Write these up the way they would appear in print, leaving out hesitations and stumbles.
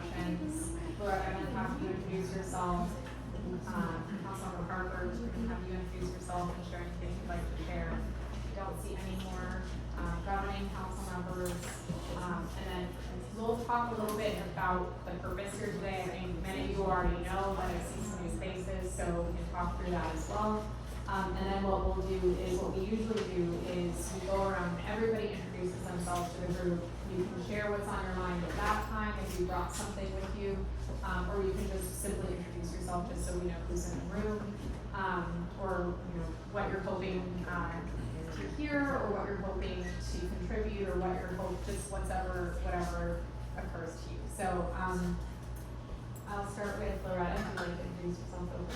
introductions. Loretta, I'm going to have you introduce yourself. Councilmember Harper, we're going to have you introduce yourself and share anything you'd like to share. Don't see any more governing council members. And then we'll talk a little bit about the purpose here today. I think many of you already know, but I see some new faces, so we can talk through that as well. And then what we'll do is, what we usually do is we go around and everybody introduces themselves to the group. You can share what's on your mind at that time if you brought something with you, or you can just simply introduce yourself just so we know who's in the room, or what you're hoping to hear, or what you're hoping to contribute, or what you're just whatever occurs to you. So I'll start with Loretta. If you'd like to introduce yourself over.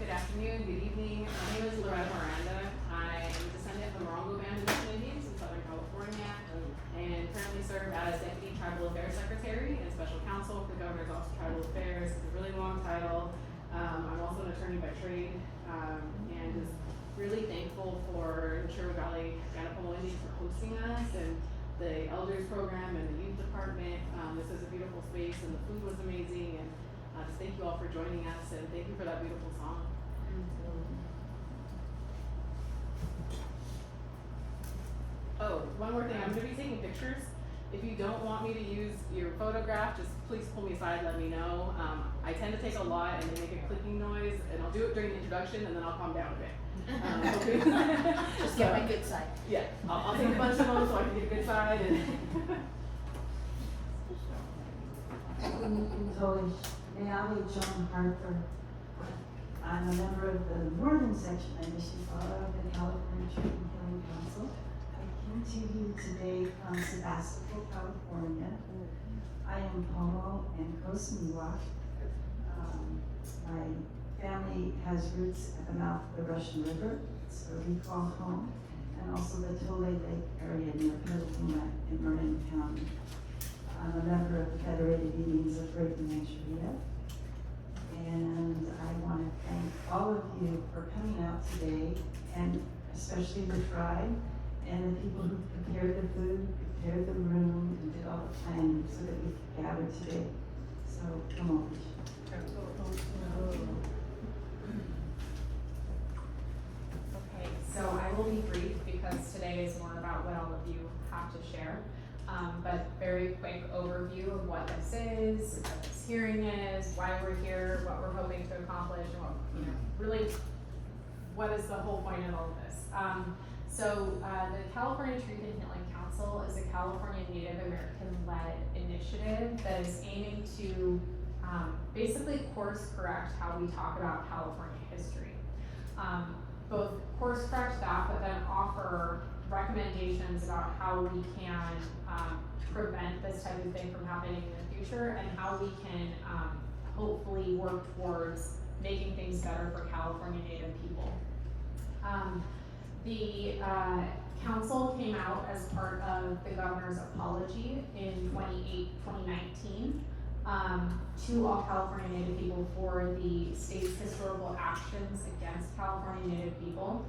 Good afternoon, good evening. My name is Loretta Miranda. I'm a descendant from Morongo Band of Indians in Southern California, and currently serve as Deputy Tribal Affairs Secretary and Special Counsel for the Governor's Office of Tribal Affairs. It's a really long title. I'm also an attorney by trade, and just really thankful for Sherwood Valley Pomo Indians for hosting us, and the Elders Program and the Youth Department. This is a beautiful space, and the food was amazing, and just thank you all for joining us, and thank you for that beautiful song. Oh, one more thing, I'm going to be taking pictures. If you don't want me to use your photograph, just please pull me aside, let me know. I tend to take a lot and they make a clicking noise, and I'll do it during the introduction and then I'll calm down a bit. Just get my good side. Yeah, I'll take a bunch of them so I can get a good side. May I be John Harper? I'm a member of the northern section of of the California Truth and Healing Council. I came to you today from Sebastopol, California. I am Pomo and Kosmiwa. My family has roots at the mouth of the Russian River, so we call home, and also the Tole Lake area near Petaluma in Miranda County. I'm a member of the Federated Indians of Great Nigeria. And I want to thank all of you for coming out today, and especially the tribe and the people who prepared the food, prepared the room, and did all the planning so that we could gather today. So come on. Okay, so I will be brief because today is more about what all of you have to share. But very quick overview of what this is, what this hearing is, why we're here, what we're hoping to accomplish, and what, really, what is the whole point of all of this. The California Truth and Healing Council is a California Native American-led initiative that is aiming to basically course correct how we talk about California history. Both course correct that, but then offer recommendations about how we can prevent this type of thing from happening in the future, and how we can hopefully work towards making things better for California Native people. The council came out as part of the governor's apology in 2019 to all California Native people for the state's historical actions against California Native people.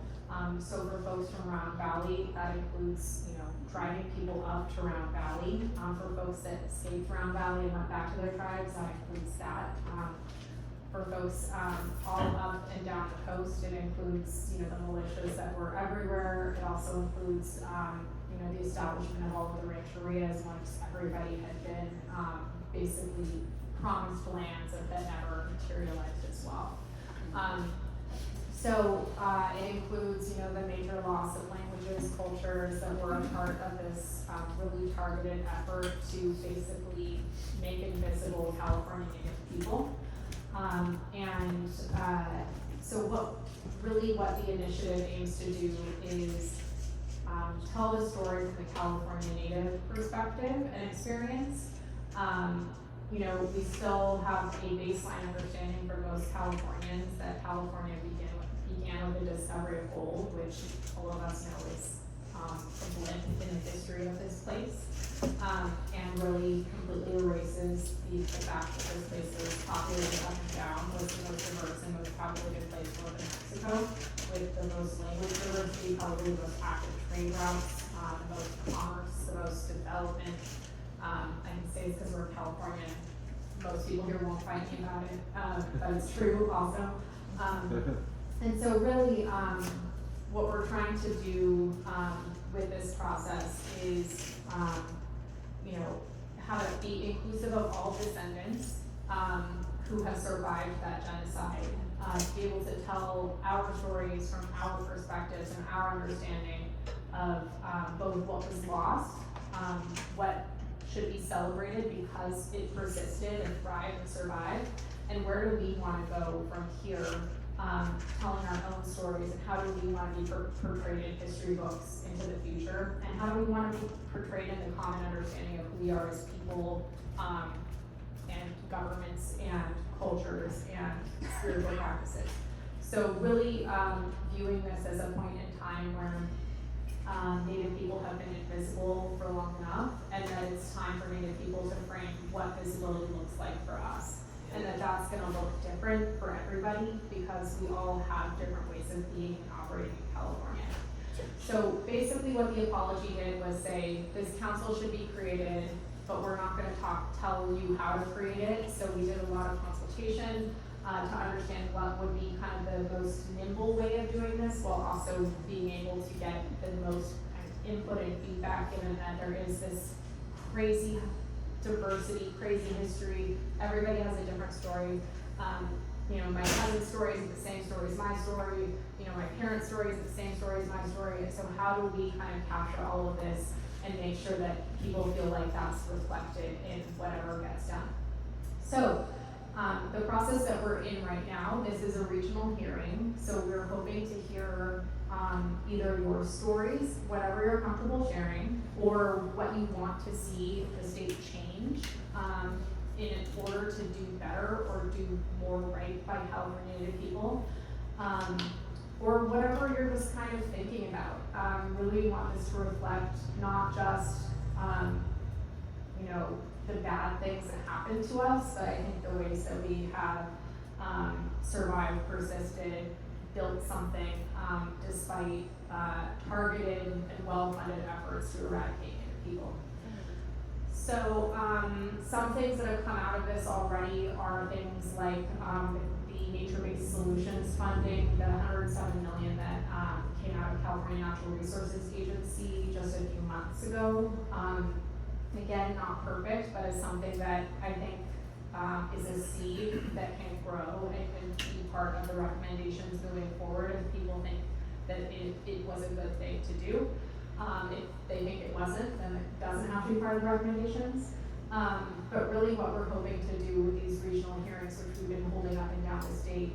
So for folks from Round Valley, that includes, driving people up to Round Valley. For folks that escaped Round Valley and went back to their tribes, that includes that. For folks all up and down the coast, it includes, the militias that were everywhere. It also includes, the establishment of all of the rancherias once everybody had been basically promised lands that never materialized as well. It includes, the major loss of languages, cultures that were a part of this really targeted effort to basically make invisible California Native people. What the initiative aims to do is tell the story from the California Native perspective and experience. We still have a baseline understanding for most Californians that California began with the discovery of gold, which all of us know is a blip in the history of this place, and really completely erases the fact that this place was populated up and down, was the most diverse and most populated place north of Mexico, with the most language diversity, probably the most active trade routes, the most commerce, the most development, I can say it's because we're California, most people here won't fight me about it, but it's true also. And so really, what we're trying to do, with this process is, you know, have it be inclusive of all descendants, who have survived that genocide, to be able to tell our stories from our perspectives and our understanding of, both what was lost, what should be celebrated because it persisted and thrived and survived, and where do we wanna go from here, telling our own stories, and how do we wanna be portrayed in history books into the future, and how do we wanna be portrayed in the common understanding of who we are as people, and governments and cultures and spiritual practices. So really, viewing this as a point in time where Native people have been invisible for long enough, and that it's time for Native people to frame what visibility looks like for us. And that that's gonna look different for everybody, because we all have different ways of being and operating in California. So basically what the apology did was say, this council should be created, but we're not gonna tell you how to create it. So we did a lot of consultation, to understand what would be kind of the most nimble way of doing this, while also being able to get the most kind of input and feedback, given that there is this crazy diversity, crazy history. Everybody has a different story. You know, my cousin's story is the same story as my story. You know, my parents' story is the same story as my story. So how do we kind of capture all of this and make sure that people feel like that's reflected in whatever gets done? So, the process that we're in right now, this is a regional hearing, so we're hoping to hear either your stories, whatever you're comfortable sharing, or what you want to see the state change in order to do better or do more right by California Native people, or whatever you're just kind of thinking about. Really want this to reflect not just you know, the bad things that happened to us, but I think the ways that we have survived, persisted, built something despite targeted and well-funded efforts to eradicate Native people. So some things that have come out of this already are things like the nature-based solutions funding, the $107 million that came out of California Natural Resources Agency just a few months ago. Again, not perfect, but it's something that I think is a seed that can grow and can be part of the recommendations moving forward if people think that it was a good thing to do. If they think it wasn't, then it doesn't have to be part of the recommendations. But really what we're hoping to do with these regional hearings, which we've been holding up and down the state,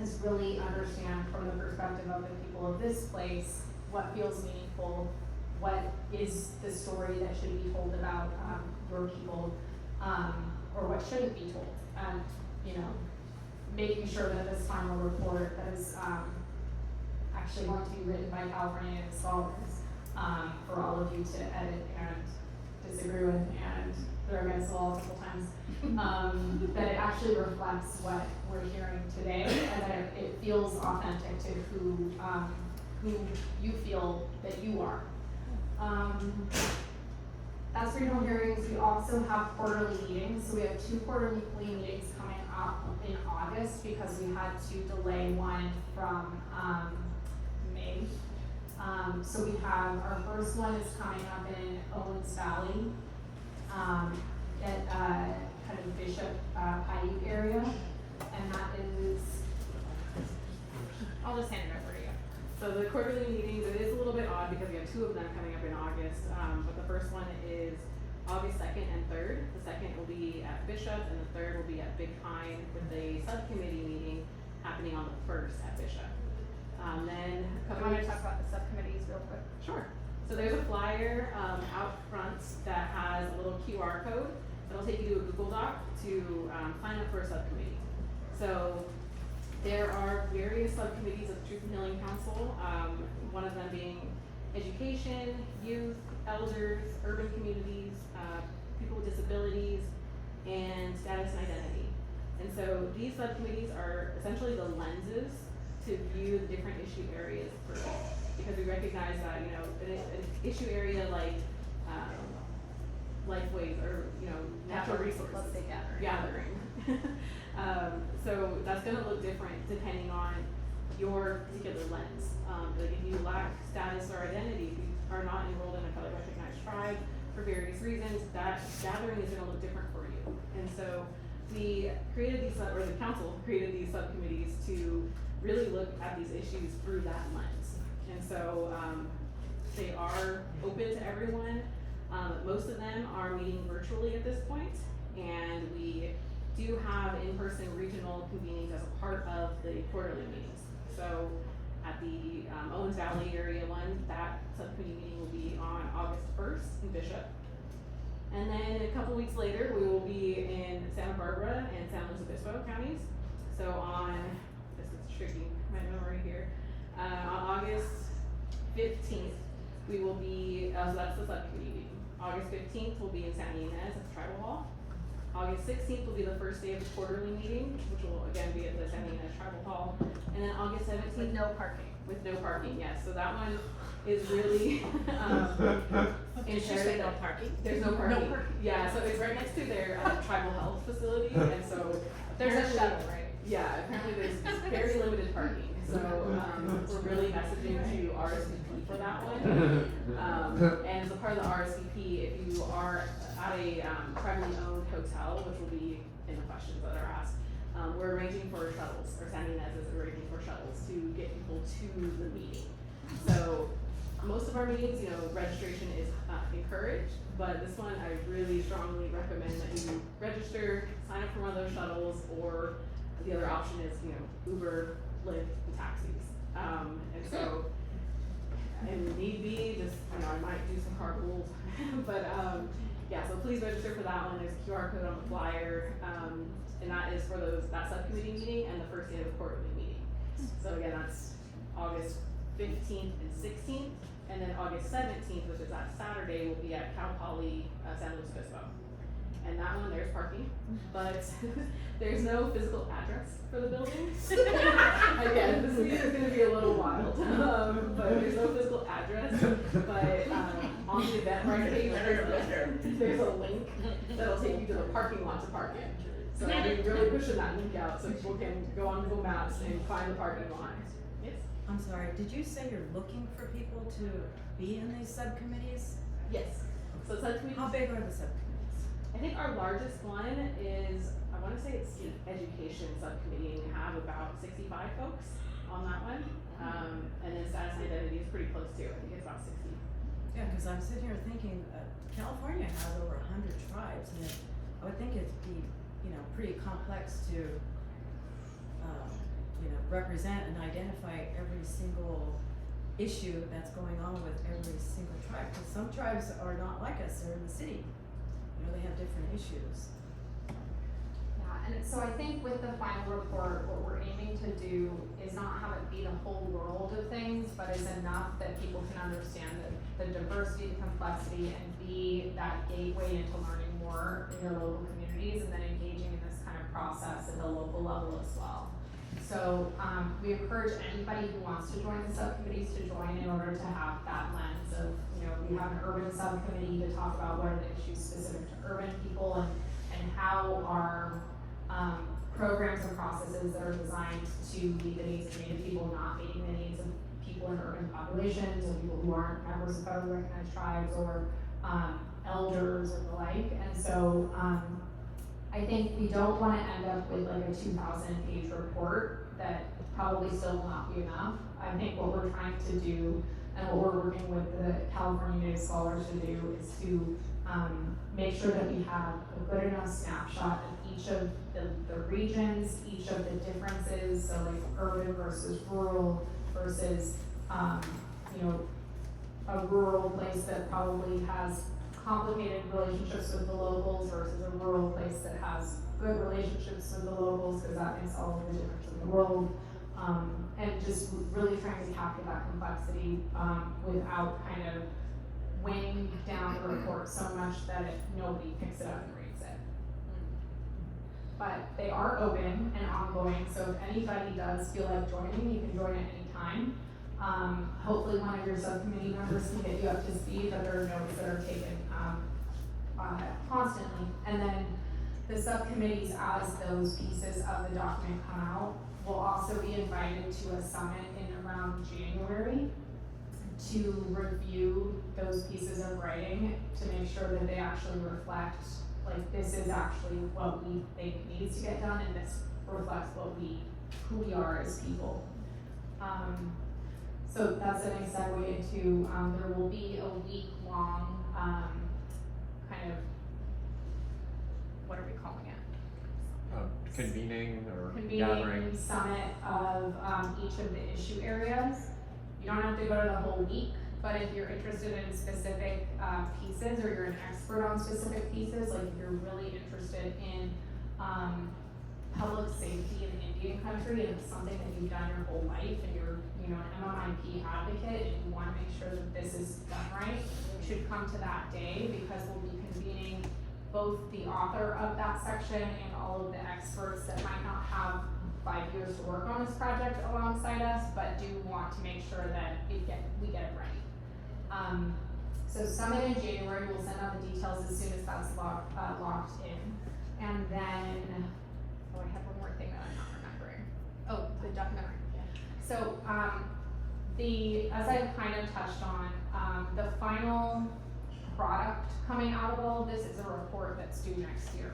is really understand from the perspective of the people of this place what feels meaningful, what is the story that should be told about your people, or what shouldn't be told. And, you know, making sure that this final report that is actually going to be written by California Native scholars for all of you to edit and disagree with and throw against the wall a couple times, that it actually reflects what we're hearing today, and that it feels authentic to who you feel that you are. As regional hearings, we also have quarterly meetings. So we have 2 quarterly meetings coming up in August because we had to delay one from May. So we have, our first one is coming up in Owens Valley, at kind of Bishop Paiute area, and that is, I'll just hand it over to you. So the quarterly meetings, it is a little bit odd because we have 2 of them coming up in August, but the first one is August 2nd and 3rd. The second will be at Bishop, and the third will be at Big Pine with a subcommittee meeting happening on the 1st at Bishop. Then a couple want to weeks. talk about the subcommittees real quick? Sure. So there's a flyer out front that has a little QR code that'll take you to a Google Doc to sign up for a subcommittee. So there are various subcommittees of the Truth and Healing Council, one of them being education, youth, elders, urban communities, people with disabilities, and status and identity. And so these subcommittees are essentially the lenses to view the different issue areas first, because we recognize that, you know, an issue area like lifeways or, natural resources. Let's say Gathering. So that's gonna look different depending on your particular lens. Like if you lack status or identity, if you are not enrolled in a federally recognized tribe for various reasons, that gathering is gonna look different for you. And so we created these, or the council created these subcommittees to really look at these issues through that lens. And so, they are open to everyone. Most of them are meeting virtually at this point, and we do have in-person regional convenings as a part of the quarterly meetings. So at the Owens Valley area one, that subcommittee meeting will be on August 1st in Bishop. And then a couple weeks later, we will be in Santa Barbara and San Luis Obispo counties. So on, this is tricky, my memory here, on August 15th, we will be, so that's the subcommittee meeting. August 15th will be in Santa Ynez at the Tribal Hall. August 16th will be the first day of the quarterly meeting, which will again be at the Santa Ynez Tribal Hall. And then August 17th. With no parking. With no parking, yes. So that one is really, Did you say no parking? There's no parking. No parking. Yeah, so it's right next to their tribal health facility, and so. There's a apparently- shuttle, right? Yeah, apparently there's very limited parking, so, we're really messaging to RSVP for that one. And as a part of the RSVP, if you are at a, privately owned hotel, which will be in the questions that are asked, we're arranging for shuttles, or Santa Ynez is arranging for shuttles to get people to the meeting. So, most of our meetings, registration is encouraged, but this one I really strongly recommend that you register, sign up for one of those shuttles, or the other option is, Uber, Lyft, and taxis. And so, and need be, just, I might do some carpools, but, yeah, so please register for that one. There's a QR code on the flyer, and that is for that subcommittee meeting and the first day of the quarterly meeting. So again, that's August 15th and 16th, and then August 17th, which is that Saturday, will be at Cal Poly, San Luis Obispo. And that one, there's parking, but there's no physical address for the building. Again, this week is gonna be a little wild, but there's no physical address, but, on the Eventbrite page, there's a link that'll take you to the parking lot to park in. So we're really pushing that link out so people can go on Google Maps and find the parking lot. Yes? I'm sorry, did you say you're looking for people to be in these subcommittees? Yes. So subcommittees. How big are the subcommittees? I think our largest one is, I wanna say it's the education subcommittee, and we have about 65 folks on that one. And then status and identity is pretty close too, I think it's about 60. Yeah, cause I'm sitting here thinking, California has over 100 tribes, and I would think it'd be, pretty complex to, represent and identify every single issue that's going on with every single tribe. Cause some tribes are not like us, they're in the city. They have different issues. Yeah, and so I think with the final report, what we're aiming to do is not have it be the whole world of things, but is enough that people can understand the diversity, the complexity, and be that gateway into learning more in their local communities, and then engaging in this kind of process at the local level as well. So, we encourage anybody who wants to join the subcommittees to join in order to have that lens of, we have an urban subcommittee to talk about what are the issues specific to urban people and how our, programs and processes that are designed to meet the needs of Native people, not meeting the needs of people in urban populations, or people who aren't members of federally recognized tribes, or, elders or the like. And so, I think we don't wanna end up with like a 2,000-page report that probably still will not be enough. I think what we're trying to do, and what we're working with the California Native Scholars to do, is to make sure that we have a good enough snapshot of each of the regions, each of the differences, so like urban versus rural versus, a rural place that probably has complicated relationships with the locals versus a rural place that has good relationships with the locals, because that makes all of the difference in the world. And just really trying to capture that complexity without kind of weighing down the report so much that nobody picks it up and reads it. But they are open and ongoing, so if anybody does feel like joining, you can join at any time. Hopefully one of your subcommittee members can get you up to speed, but there are notes that are taken constantly. And then the subcommittees, as those pieces of the document come out, will also be invited to a summit in around January to review those pieces of writing to make sure that they actually reflect, like, this is actually what we think needs to get done, and this reflects who we are as people. So that's a nice segue into, there will be a week-long, kind of, what are we calling it? Convening or Convening gathering. summit of, each of the issue areas. You don't have to go to the whole week, but if you're interested in specific, pieces, or you're an expert on specific pieces, like if you're really interested in, public safety in Indian country, and it's something that you've done your whole life, and you're, an MMIP advocate, and you wanna make sure that this is done right, you should come to that day, because we'll be convening both the author of that section and all of the experts that might not have 5 years to work on this project alongside us, but do want to make sure that we get it right. So summit in January, we'll send out the details as soon as that's locked in. And then, I have one more thing that I'm not remembering. Oh, the documentary. So, as I've kind of touched on, the final product coming out of all of this is a report that's due next year.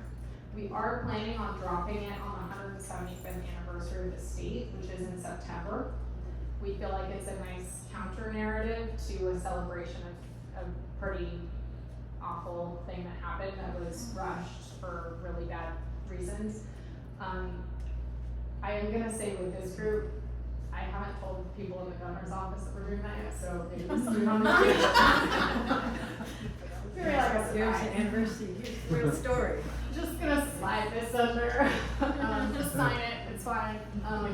We are planning on dropping it on the 175th anniversary of the state, which is in September. We feel like it's a nice counter narrative to a celebration of a pretty awful thing that happened that was rushed for really bad reasons. I am gonna say with this group, I haven't told people in the governor's office that we're doing that yet, so they just do it on the Very like a Here's surprise. the anniversary, here's the real story. Just gonna slide this under, just sign it, it's fine.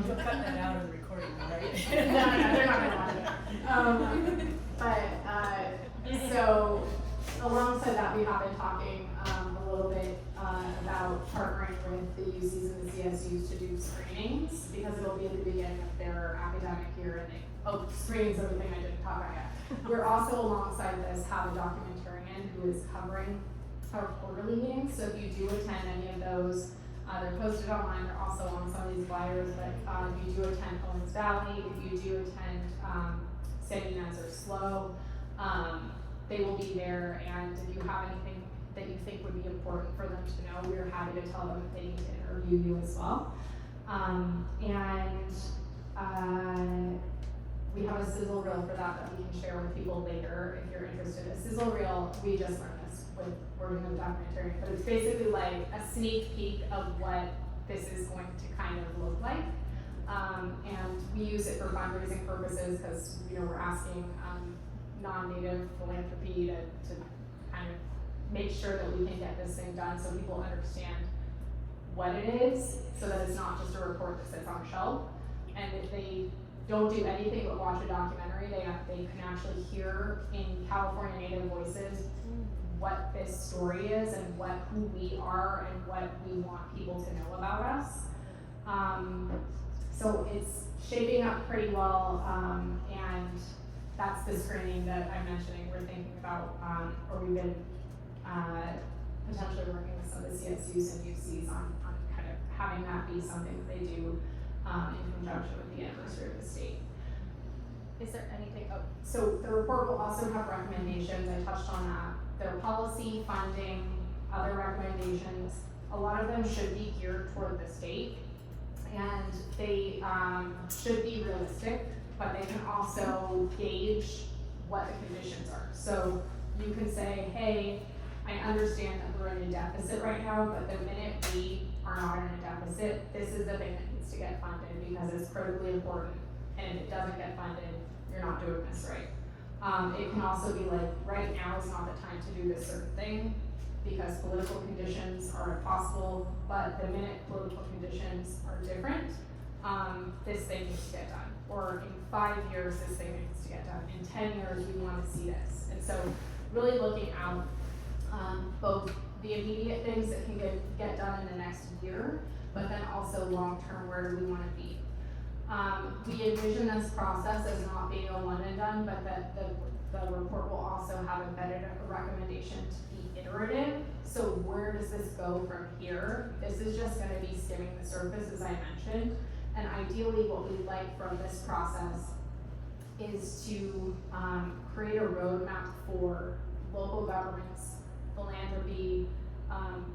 You'll cut that out of the recording, right? No, they're not gonna want it. But, so, alongside that, we have been talking, a little bit, about partnering with the UCs and the CSUs to do screenings, because it'll be at the beginning of their academic year, and screenings are the thing I didn't talk about yet. We're also, alongside this, have a documentarian who is covering our quarterly meetings, so if you do attend any of those, they're posted online, they're also on some of these flyers, but, if you do attend Owens Valley, if you do attend, San Ynez or SLO, they will be there, and if you have anything that you think would be important for them to know, we're happy to tell them if they need to interview you as well. We have a sizzle reel for that we can share with people later if you're interested. A sizzle reel, we just learned this with working with documentary, but it's basically like a sneak peek of what this is going to kind of look like. And we use it for fundraising purposes because, we're asking non-native philanthropy to kind of make sure that we can get this thing done so people understand what it is, so that it's not just a report that sits on a shelf. And if they don't do anything but watch a documentary, they can actually hear in California native voices what this story is and who we are and what we want people to know about us. So it's shaping up pretty well, and that's the screening that I'm mentioning we're thinking about, or we've been potentially working with some of the CSUs and UCs on kind of having that be something that they do in conjunction with the anniversary of the state. Is there anything, so the report will also have recommendations, I touched on that. Their policy, funding, other recommendations, a lot of them should be geared toward the state, and they should be realistic, but they can also gauge what the conditions are. So you can say, hey, I understand that we're in a deficit right now, but the minute we are not in a deficit, this is the thing that needs to get funded because it's critically important, and if it doesn't get funded, you're not doing this right. It can also be like, right now is not the time to do this certain thing because political conditions are impossible, but the minute political conditions are different, this thing needs to get done. Or in 5 years, this thing needs to get done. In 10 years, we want to see this. And so really looking out both the immediate things that can get done in the next year, but then also long-term, where do we want to be? we envision this process as not being a one and done, but that the report will also have embedded a recommendation to be iterative. So where does this go from here? This is just gonna be skimming the surface, as I mentioned. And ideally, what we'd like from this process is to create a roadmap for local governments, philanthropy,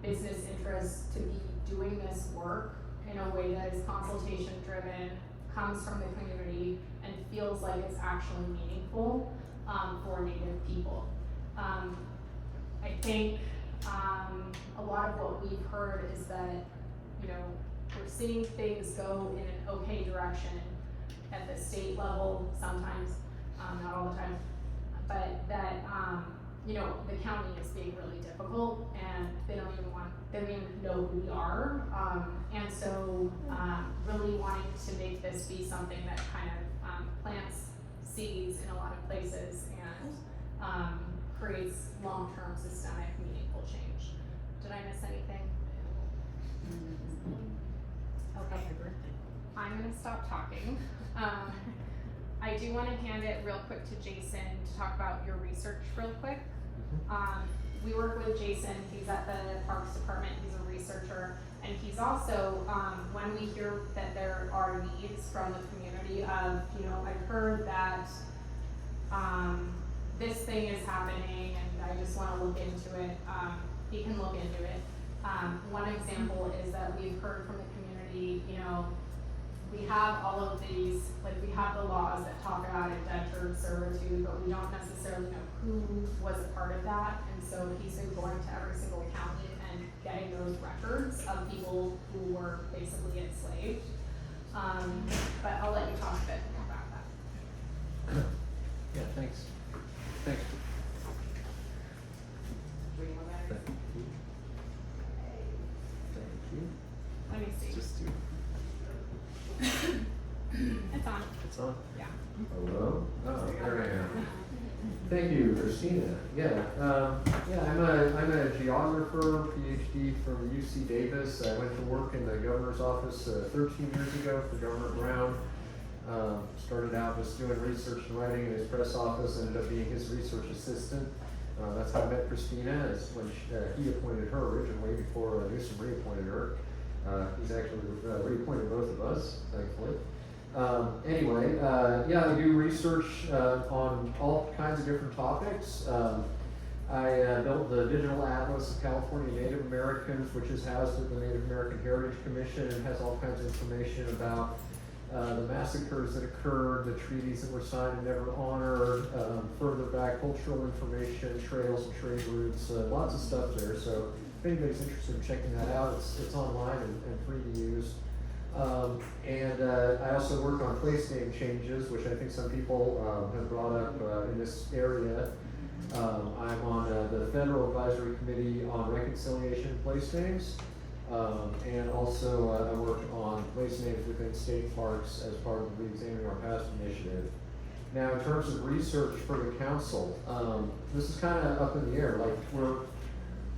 business interests to be doing this work in a way that is consultation driven, comes from the community, and feels like it's actually meaningful for Native people. I think a lot of what we've heard is that, you know, we're seeing things go in an okay direction at the state level sometimes, not all the time, but that, you know, the county is being really difficult and they don't even know who we are. And so, really wanting to make this be something that kind of plants seeds in a lot of places and creates long-term systemic meaningful change. Did I miss anything? Okay. I'm gonna stop talking. I do wanna hand it real quick to Jason to talk about your research real quick. We work with Jason, he's at the Parks Department, he's a researcher, and he's also, when we hear that there are needs from the community of, you know, I've heard that, this thing is happening and I just wanna look into it, he can look into it. One example is that we've heard from the community, you know, we have all of these, like we have the laws that talk about indentured servitude, but we don't necessarily know who was a part of that. And so he's been going to every single county and getting those records of people who were basically enslaved. But I'll let you talk a bit more about that. Yeah, thanks. Thanks. Reading more Thank letters. you. Thank you. Let me see. Just do. It's on. It's on. Yeah. Hello. Oh, there I am. Thank you, Christina. Yeah, I'm a geographer, PhD from UC Davis. I went to work in the governor's office 13 years ago for Governor Brown. Started out just doing research and writing in his press office, ended up being his research assistant. That's how I met Christina, is when he appointed her originally before Newsom reappointed her. He's actually reappointed both of us, thankfully. Anyway, I do research on all kinds of different topics. I built the Digital Atlas of California Native Americans, which is housed at the Native American Heritage Commission and has all kinds of information about the massacres that occurred, the treaties that were signed and never honored, further back cultural information, trails and trade routes, lots of stuff there. So if anybody's interested in checking that out, it's online and free to use. I also work on place name changes, which I think some people have brought up in this area. I'm on the Federal Advisory Committee on Reconciliation and Place Names, and also I work on place names within state parks as part of the Examining Our Past initiative. Now, in terms of research for the council, this is kind of up in the air. Like,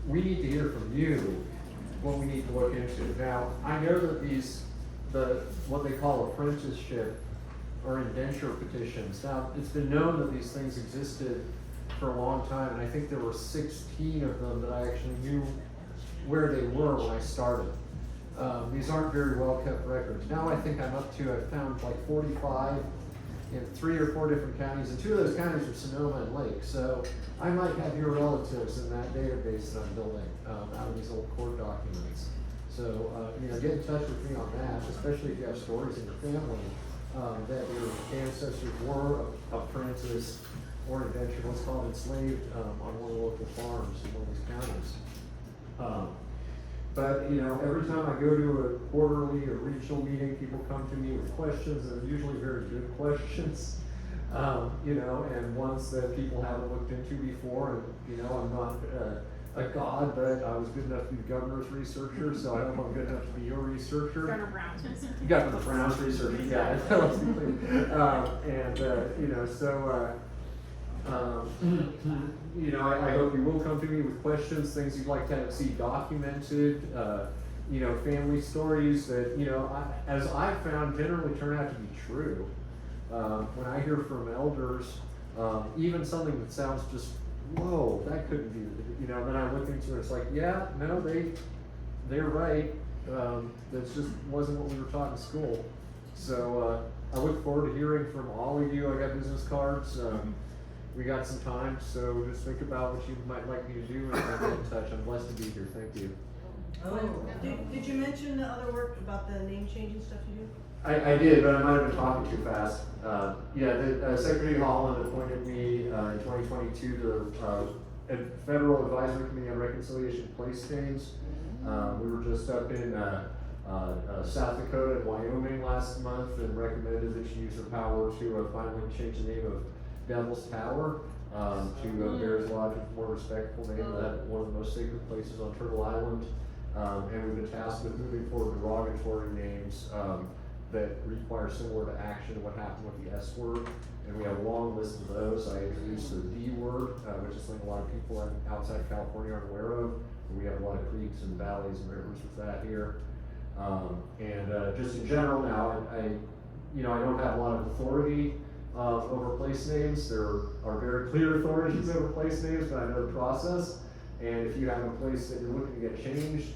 we need to hear from you what we need to look into. Now, I know that what they call apprenticeship or indenture petitions. Now, it's been known that these things existed for a long time, and I think there were 16 of them that I actually knew where they were when I started. These aren't very well kept records. Now I think I've found like 45 in 3 or 4 different counties, and 2 of those counties are Sonoma and Lake. So I might have your relatives in that database that I'm building out of these old court documents. So, get in touch with me on that, especially if you have stories in your family that your ancestors were apprenticed or indentured, what's called enslaved, on one of the local farms in one of these counties. But every time I go to a quarterly or regional meeting, people come to me with questions, and they're usually very good questions, and ones that people haven't looked into before. And, I'm not a god, but I was good enough to be the governor's researcher, so I hope I'm good enough to be your researcher. Governor Brown's researcher. Governor Brown's researcher, yeah. I hope you will come to me with questions, things you'd like to see documented, you know, family stories that, you know, as I've found, generally turn out to be true. When I hear from elders, even something that sounds just, whoa, that couldn't be, you know, then I look into it, it's like, yeah, no, they're right. That just wasn't what we were taught in school. So, I look forward to hearing from all of you. I got business cards. We got some time, so just think about what you might like me to do and get in touch. I'm blessed to be here. Thank you. Oh, did you mention the other work about the name change and stuff you do? I did, but I might have been talking too fast. The Secretary Holland appointed me in 2022 to the Federal Advisory Committee on Reconciliation Place Names. We were just up in South Dakota and Wyoming last month and recommended that she use her power to finally change the name of Devil's Tower to Bears Lodge, a more respectful name, one of the most sacred places on Turtle Island. And we've been tasked with moving forward derogatory names that require similar to action to what happened with the S word. And we have a long list of those. I introduced the D word, which is something a lot of people outside of California aren't aware of. We have a lot of creeks and valleys and rivers with that here. Just in general now, I don't have a lot of authority over place names. There are very clear authorities over place names, but I know the process. And if you have a place that you're looking to get changed,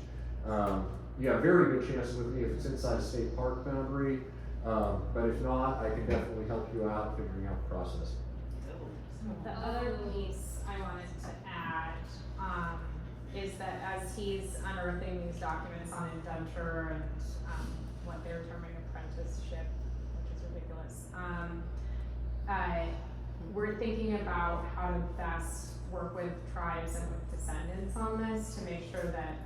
you have very good chances with me if it's inside a state park boundary. But if not, I can definitely help you out figuring out the process. The other piece I wanted to add, is that as he's unearthing these documents on indenture and, what they're terming apprenticeship, which is ridiculous, we're thinking about how to best work with tribes and with descendants on this to make sure that,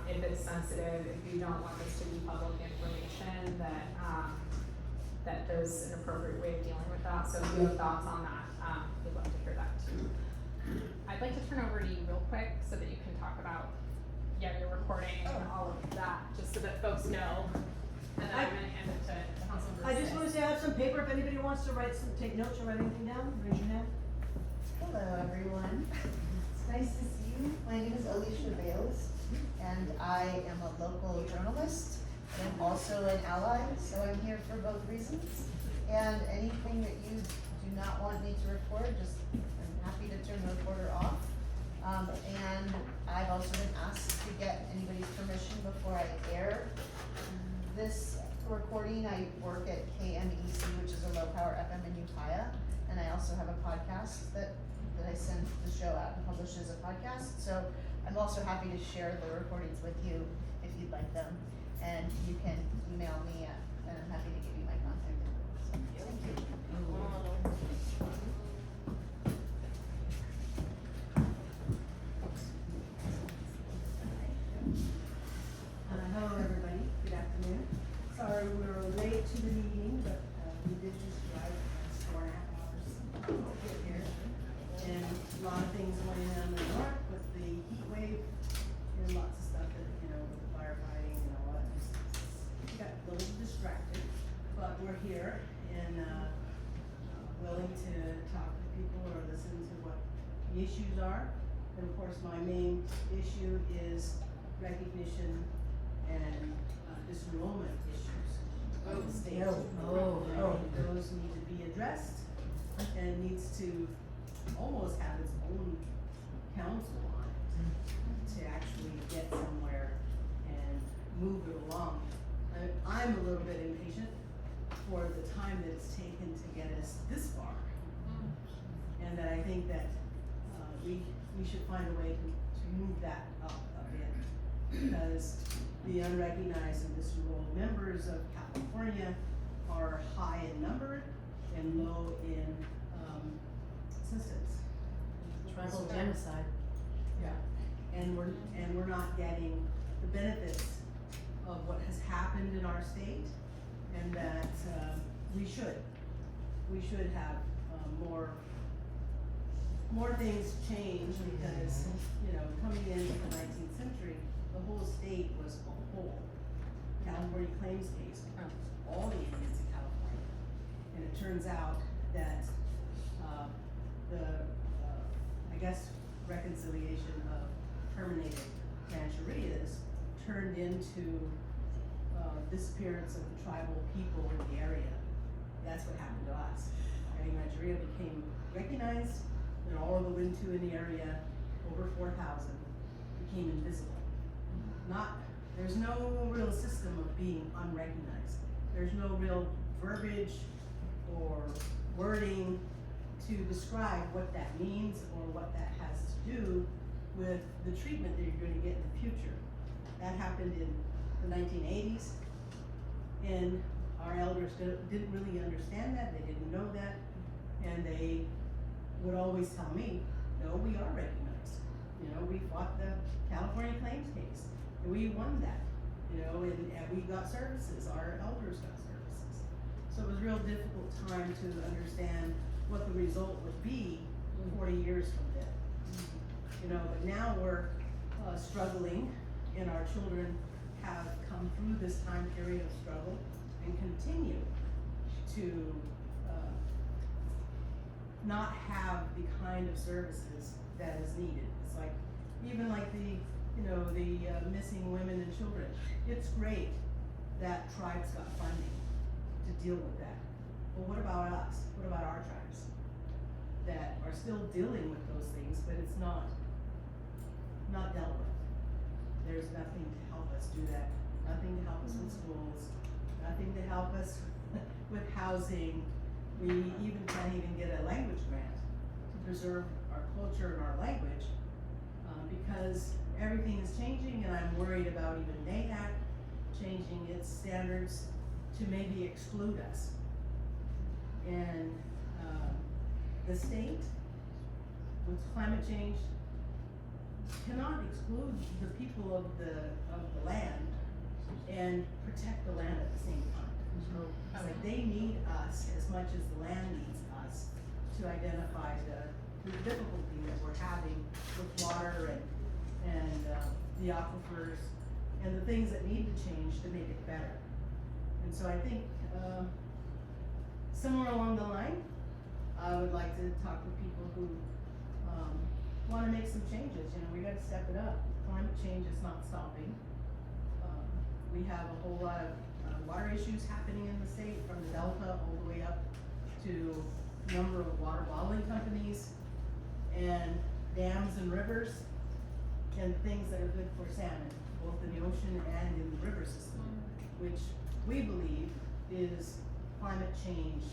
if it's sensitive, if you don't want this to be public information, that there's an appropriate way of dealing with that. So if you have thoughts on that, we'd love to hear that too. I'd like to turn over to you real quick so that you can talk about, your recording and all of that, just so that folks know. And then I'm gonna hand it to Councilmember I just wanna say I have some paper, if anybody wants to take notes or write anything down, raise your hand. Hello, everyone. It's nice to see you. My name is Alicia Bales, and I am a local journalist, and I'm also an ally, so I'm here for both reasons. And anything that you do not want me to record, I'm happy to turn the recorder off. And I've also been asked to get anybody's permission before I air this recording. I work at KMEC, which is a low power FM in Ukiah, and I also have a podcast that I send the show out and publish as a podcast. So I'm also happy to share the recordings with you if you'd like them. And you can email me and I'm happy to give you my contact info. So, thank you. Hello, everybody. Good afternoon. Sorry we were late to the meeting, but we did just drive 4.5 hours to get here. And a lot of things going on in the north with the heat wave and lots of stuff that, with firefighting and all that. Just got a little distracted, but we're here and willing to talk to people or listen to what the issues are. And of course, my main issue is recognition and disenrollment issues of the state. Those need to be addressed and needs to almost have its own council on it to actually get somewhere and move it along. I'm a little bit impatient for the time that it's taken to get us this far. And that I think that we should find a way to move that up a bit, because the unrecognized and disenrolled members of California are high in number and low in assistance. Tribal genocide. Yeah, and we're not getting the benefits of what has happened in our state, and that we should have more things change, because coming into the 19th century, the whole state was a whole. California claims case, all the Indians in California, and it turns out that reconciliation of terminated rancherias turned into, disappearance of the tribal people in the area. That's what happened to us. Nigeria became recognized, and all of the Wintu in the area, over 4,000, became invisible. There's no real system of being unrecognized. There's no real verbiage or wording to describe what that means or what that has to do with the treatment that you're gonna get in the future. That happened in the 1980s, and our elders didn't really understand that, they didn't know that, and they would always tell me, no, we are recognized. You know, we fought the California claims case, and we won that, you know, and we got services, our elders got services. So it was a real difficult time to understand what the result would be 40 years from then. You know, but now we're struggling, and our children have come through this time period of struggle and continue to not have the kind of services that is needed. It's like, even like the missing women and children. It's great that tribes got funding to deal with that. But what about us? What about our tribes that are still dealing with those things, but it's not dealt with? There's nothing to help us do that, nothing to help us with schools, nothing to help us with housing. We can't even get a language grant to preserve our culture and our language, because everything is changing, and I'm worried about even NAHAC changing its standards to maybe exclude us. And the state, with climate change, cannot exclude the people of the land and protect the land at the same time. So it's like they need us as much as the land needs us to identify the difficulty that we're having with water and the aquifers and the things that need to change to make it better. And so I think somewhere along the line, I would like to talk to people who want to make some changes. You know, we got to step it up. Climate change is not stopping. We have a whole lot of water issues happening in the state, from the Delta all the way up to a number of water bottling companies and dams and rivers and things that are good for salmon, both in the ocean and in the river system, which we believe is climate change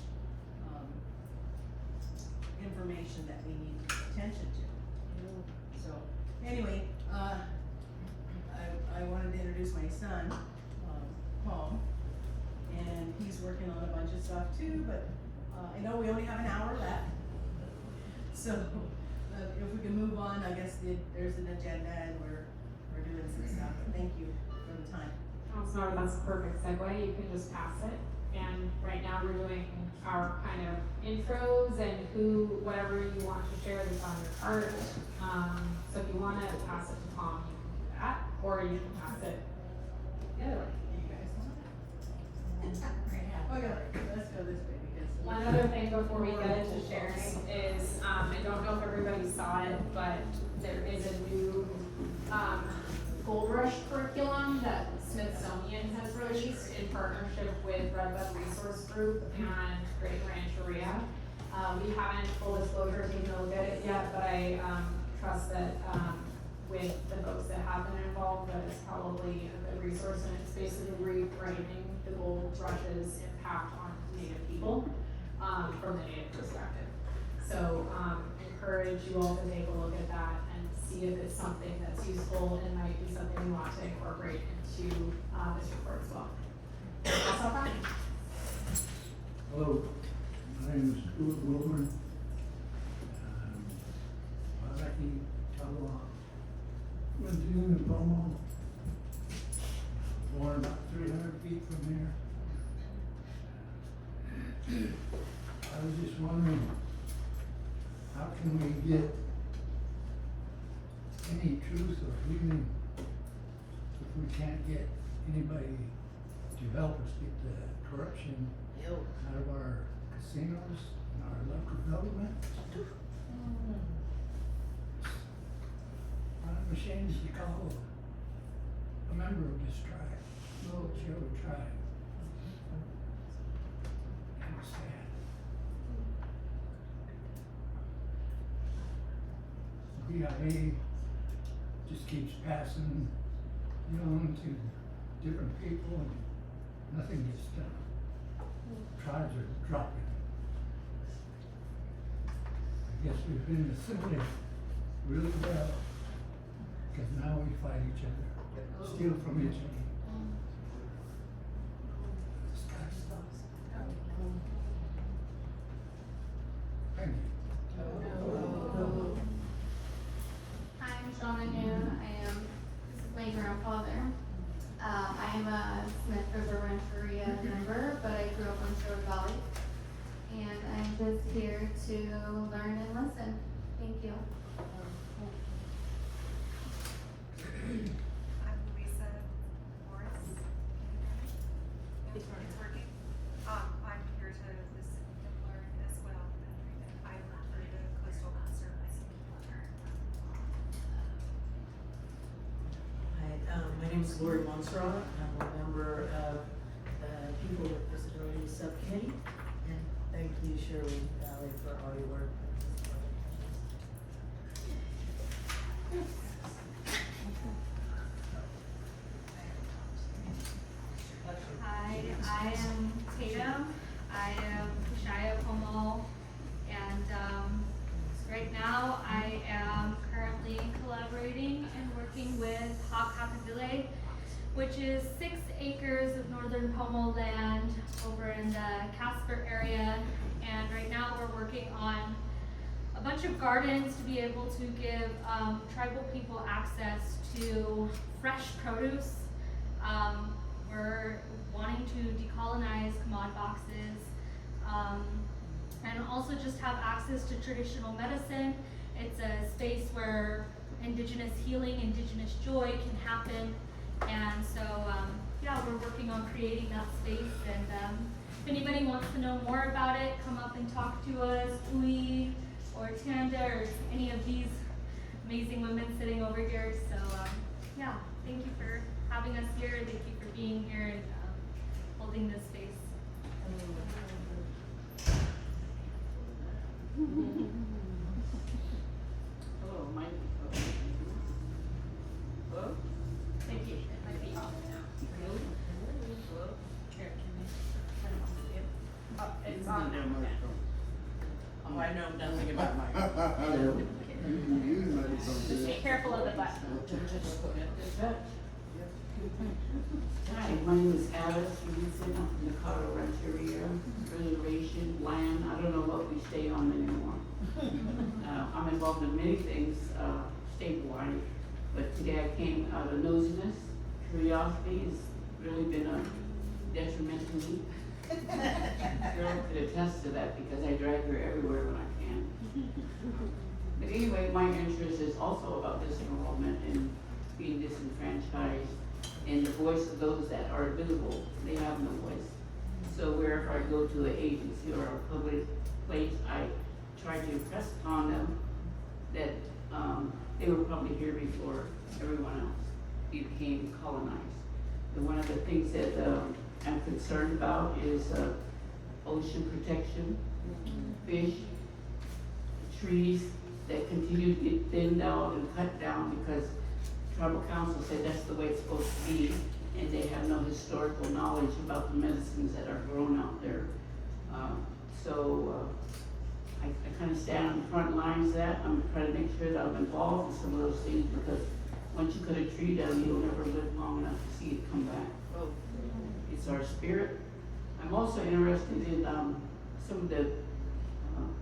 information that we need to pay attention to. So anyway, I wanted to introduce my son, Pomo, and he's working on a bunch of stuff too, but I know we only have an hour left. So if we can move on, I guess there's an agenda and we're doing some stuff, but thank you for the time. Counselor, that's a perfect segue, you can just pass it. And right now we're doing our kind of intros and whatever you want to share that's on your card. So if you want to pass it to Tom, you can do that, or you can pass it the other way. You guys want it? Okay, let's go this way because. One other thing before we get into sharing is, I don't know if everybody saw it, but there is a new Gold Rush curriculum that Smithsonian has released in partnership with Redbud Resource Group and Great Rancheria. We haven't, full disclosure, taken a look at it yet, but I trust that with the folks that have been involved, that it's probably a good resource, and it's basically reframing the Gold Rush's impact on Native people from the Native perspective. So encourage you all to take a look at that and see if it's something that's useful and might be something you want to incorporate into this report as well. That's all fine. Hello, my name is Stuart Wilburn. Wairaki, Talawa, went to in Pomo, born about 300 feet from here. I was just wondering, how can we get any truth or healing if we can't get anybody to help us get the corruption out of our casinos and our local government? I'm ashamed to call member of this tribe, Sherwood tribe. And it's sad. BIA just keeps passing it on to different people and nothing gets done. Tribes are dropping. I guess we've been assimilated really well, because now we fight each other, steal from each other. Thank you. Hi, I'm Shauna Noon. This is my grandfather. I am a Smith River Rancheria member, but I grew up in Sherwood Valley. And I'm just here to learn and listen. Thank you. I'm Lisa Morris. It's working. I'm here to listen and learn as well. I work for the Coastal Conservancy. Hi, my name is Lori Montserrat. I'm a member of the People with Disabilities Subcommittee. And thank you, Sherwood Valley, for all your work. Hi, I am Tatum. I am Shia Pomo. And right now I am currently collaborating and working with Hakakavile, which is 6 acres of northern Pomo land over in the Casper area. And right now we're working on a bunch of gardens to be able to give tribal people access to fresh produce. We're wanting to decolonize commod boxes and also just have access to traditional medicine. It's a space where indigenous healing, indigenous joy can happen. And so, yeah, we're working on creating that space. And if anybody wants to know more about it, come up and talk to us, Ui or Tanda or any of these amazing women sitting over here. So, yeah, thank you for having us here. Thank you for being here and holding this space. Hello, my hello? Thank you. It might be off now. Hello? Hello? Here, can you turn it on again? Oh, it's on now. Oh, I know nothing about my. Just be careful of the button. Hi, my name is Alice Wilson. I'm from the Colorado Rancheria, reservation, land. I don't know what we stay on anymore. I'm involved in many things statewide, but today I came out of nosiness. Curiosity has really been a detriment to me. Carol could attest to that because I drag her everywhere when I can. But anyway, my interest is also about disenrollment and being disenfranchised and the voice of those that are visible. They have no voice. So wherever I go to an agency or a public place, I try to impress upon them that they were probably here before everyone else became colonized. And one of the things that I'm concerned about is ocean protection, fish, trees that continue to get thinned out and cut down because tribal council said that's the way it's supposed to be, and they have no historical knowledge about the medicines that are grown out there. I kind of stand on the front lines of that. I'm trying to make sure that I'm involved in some of those things because once you cut a tree down, you'll never live long enough to see it come back. It's our spirit. I'm also interested in some of the,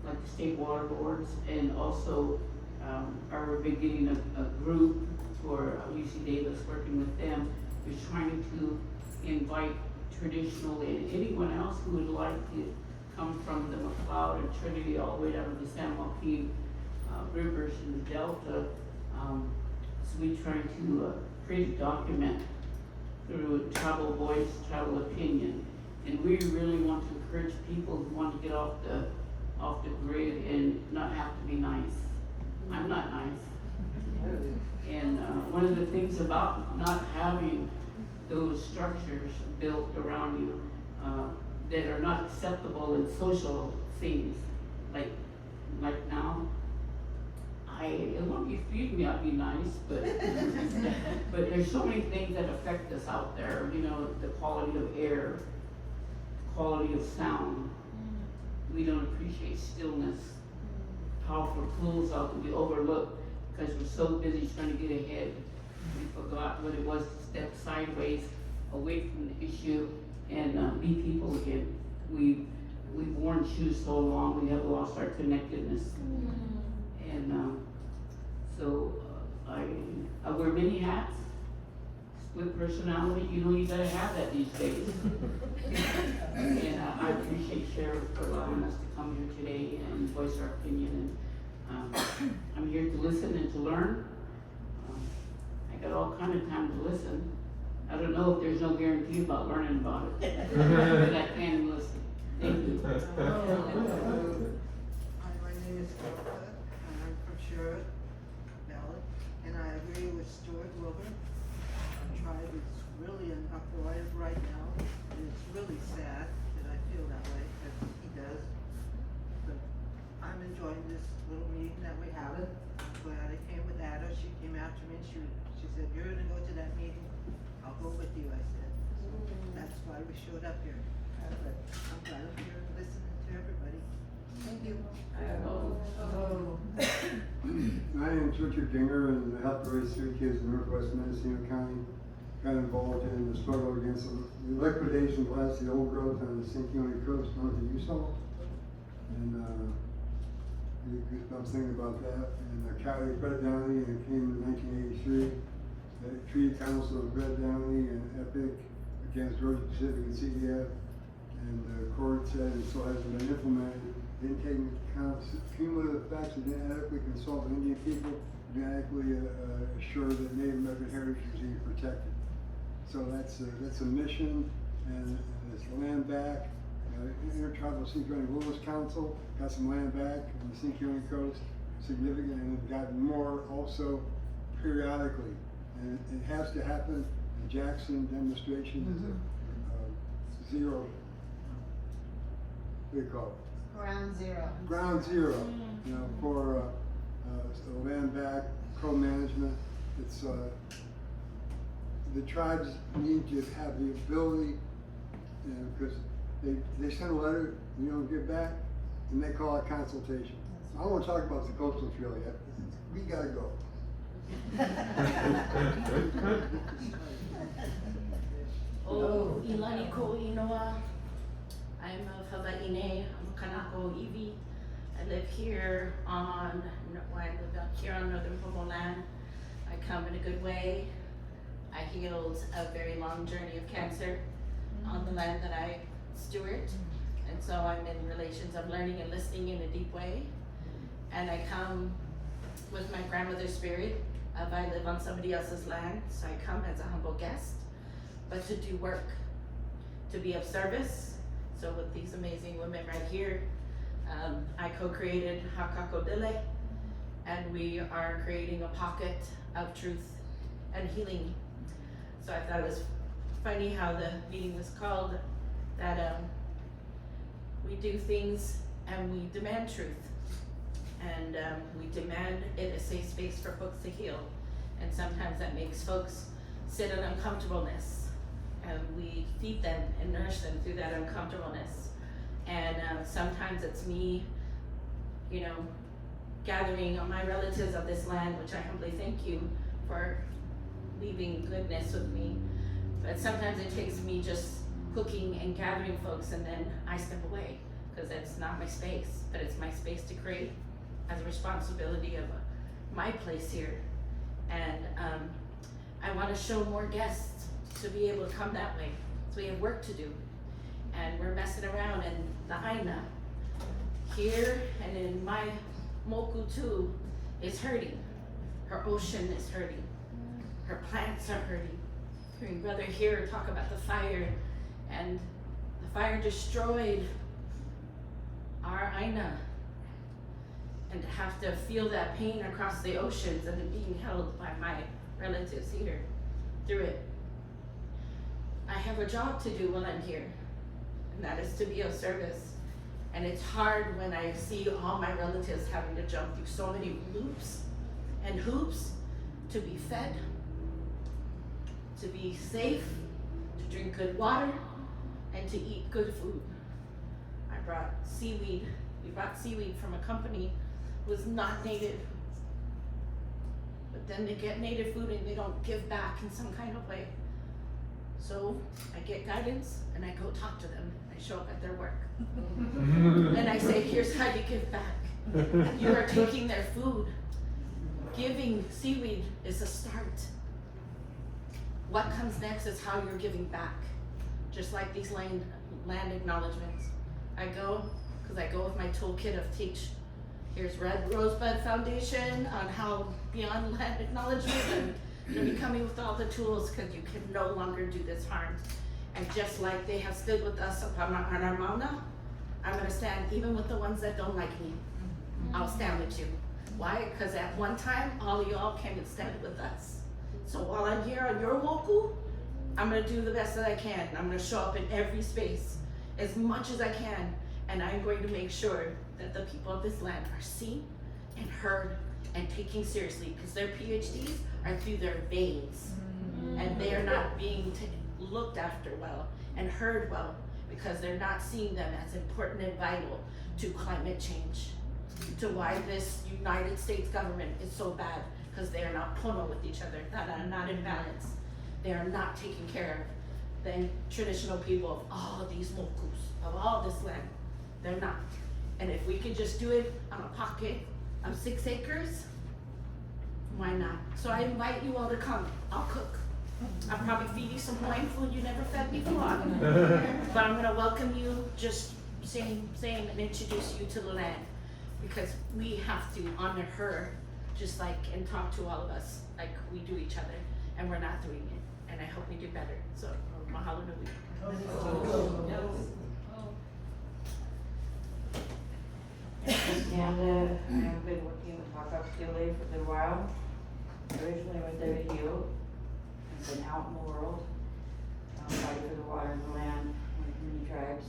like the state water boards, and also are beginning a group for UC Davis, working with them, is trying to invite traditional and anyone else who would like to come from the McLeod and Trinity all the way down to the San Joaquin rivers in the Delta. So we're trying to create a document through tribal voice, tribal opinion. And we really want to encourage people who want to get off the grid and not have to be nice. I'm not nice. And one of the things about not having those structures built around you that are not acceptable in social things, like now, as long as you feed me, I'll be nice, but but there's so many things that affect us out there, you know, the quality of air, quality of sound. We don't appreciate stillness, powerful tools out that we overlook because we're so busy trying to get ahead. We forgot what it was to step sideways, away from the issue, and be people again. We've worn shoes so long, we have lost our connectedness. And so I wear many hats, split personality, you know, you gotta have that these days. And I appreciate Sherwood for allowing us to come here today and voice our opinion. And I'm here to listen and to learn. I got all kind of time to listen. I don't know if there's no guarantee about learning about it, but I can listen. Thank you. Hi, my name is Loretta, and I'm from Sherwood, Valley, and I agree with Stuart Wilbur. Our tribe is really an uproar right now, and it's really sad that I feel that way, because he does. But I'm enjoying this little meeting that we're having. I'm glad I came with Ada. She came after me and she said, "You're gonna go to that meeting? I'll go with you," I said. So that's why we showed up here. But I'm glad I'm here listening to everybody. Thank you. My name is Richard Dinger, and I helped raise 3 kids in northwest Mendocino County. Got involved in the struggle against the liquidation of the old growth on the St. County coast north of Utah. And I was thinking about that. And the county of Brett Downey, and it came in 1983. The Treaty Council of Brett Downey and EPIC against Georgia Pacific and CDF. And the court said it still hasn't been implemented. Didn't take into account cumulative effects, it didn't adequately consult the Indian people, didn't adequately assure that Native American heritage was being protected. So that's a mission, and it's land back. Intertribal St. County Wilderness Council got some land back on the St. County coast, significant, and have gotten more also periodically. And it has to happen. The Jackson demonstration is a zero. What do you call it? Ground zero. Ground zero, you know, for land back, co-management. It's the tribes need to have the ability, you know, because they send a letter, you don't get back, and they call it consultation. I don't want to talk about the coastal trail yet. We gotta go. Oh, Ilani ko Inoa. I'm of Hawaiʻi. I'm a Kanako Iwi. I live here on northern Pomo land. I come in a good way. I healed a very long journey of cancer on the land that I steward. And so I'm in relations of learning and listening in a deep way. And I come with my grandmother's spirit of I live on somebody else's land. So I come as a humble guest, but to do work, to be of service. So with these amazing women right here, I co-created Hakako Dile, and we are creating a pocket of truth and healing. So I thought it was funny how the meeting was called that we do things and we demand truth, and we demand it a safe space for folks to heal. And sometimes that makes folks sit in uncomfortableness, and we feed them and nourish them through that uncomfortableness. And sometimes it's me, you know, gathering my relatives of this land, which I humbly thank you for leaving goodness with me. But sometimes it takes me just cooking and gathering folks, and then I step away because it's not my space, but it's my space to create as a responsibility of my place here. And I want to show more guests to be able to come that way. So we have work to do, and we're messing around. And the Aina here and in my Moku too is hurting. Her ocean is hurting. Her plants are hurting. Hearing brother here talk about the fire, and the fire destroyed our Aina. and to have to feel that pain across the oceans and it being held by my relatives here through it. I have a job to do while I'm here, and that is to be of service. And it's hard when I see all my relatives having to jump through so many loops and hoops to be fed, to be safe, to drink good water, and to eat good food. I brought seaweed. We brought seaweed from a company who was not native. But then they get native food and they don't give back in some kind of way. So I get guidance and I go talk to them. I show up at their work. And I say, here's how you give back. You are taking their food. Giving seaweed is a start. What comes next is how you're giving back. Just like these land acknowledgements. I go, because I go with my toolkit of teach. Here's Red Rosebud Foundation on how beyond land acknowledgement, and you'll be coming with all the tools because you can no longer do this harm. And just like they have stood with us on our Mauna, I'm gonna stand even with the ones that don't like me. I'll stand with you. Why? Because at one time, all of y'all came and stand with us. So while I'm here on your woku, I'm gonna do the best that I can. I'm gonna show up in every space as much as I can, and I'm going to make sure that the people of this land are seen and heard and taken seriously, because their PhDs are through their veins, and they are not being looked after well and heard well, because they're not seeing them as important and vital to climate change, to why this United States government is so bad, because they are not Pomo with each other, that are not in balance. They are not taking care of the traditional people of all of these mokus, of all this land. They're not. And if we could just do it on a pocket of 6 acres, why not? So I invite you all to come. I'll cook. I'll probably feed you some Hawaiian food you never fed before. But I'm gonna welcome you, just saying and introduce you to the land, because we have to honor her, just like, and talk to all of us like we do each other, and we're not doing it. And I hope we do better. So mahalo nui. Miranda, I've been working with Hakapitole for a little while. Originally went there to heal. I've been out in the world, fighting for the water and the land with many tribes.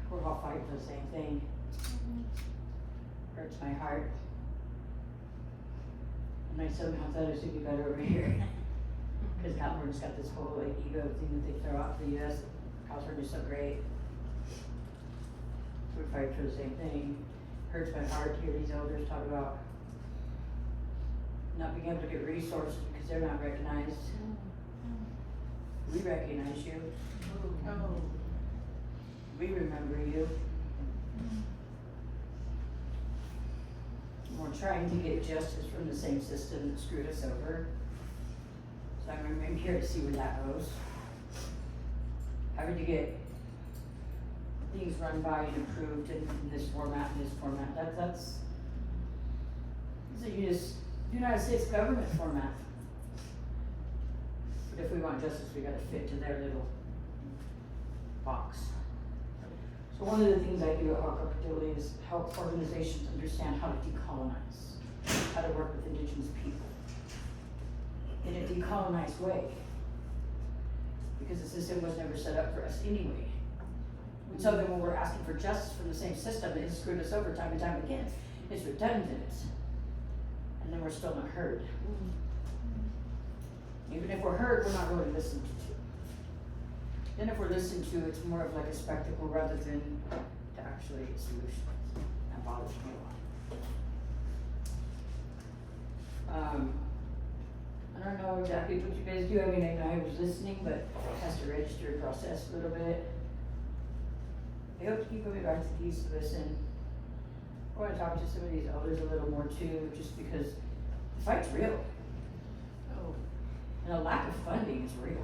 We're all fighting for the same thing. Hurts my heart. And I somehow thought it would be better over here. Because California's got this whole like ego thing that they throw out for the US. California's so great. We fight for the same thing. Hurts my heart to hear these elders talk about not being able to get resources because they're not recognized. We recognize you. We remember you. We're trying to get justice from the same system that screwed us over. So I'm here to see where that goes. Having to get things run by and approved in this format, that's the United States government format. But if we want justice, we gotta fit to their little box. So one of the things I do at Hakapitole is help organizations understand how to decolonize, how to work with indigenous people in a decolonized way. Because the system was never set up for us anyway. And so then when we're asking for justice from the same system that has screwed us over time and time again, it's redundant. And then we're still not heard. Even if we're heard, we're not really listened to. Then if we're listened to, it's more of like a spectacle rather than to actually a solution. That bothers me a lot. I don't know exactly what you guys do. I mean, I know I was listening, but it has to register and process a little bit. I hope to keep coming back to these to listen. I want to talk to some of these elders a little more too, just because the fight's real. Oh, and a lack of funding is real.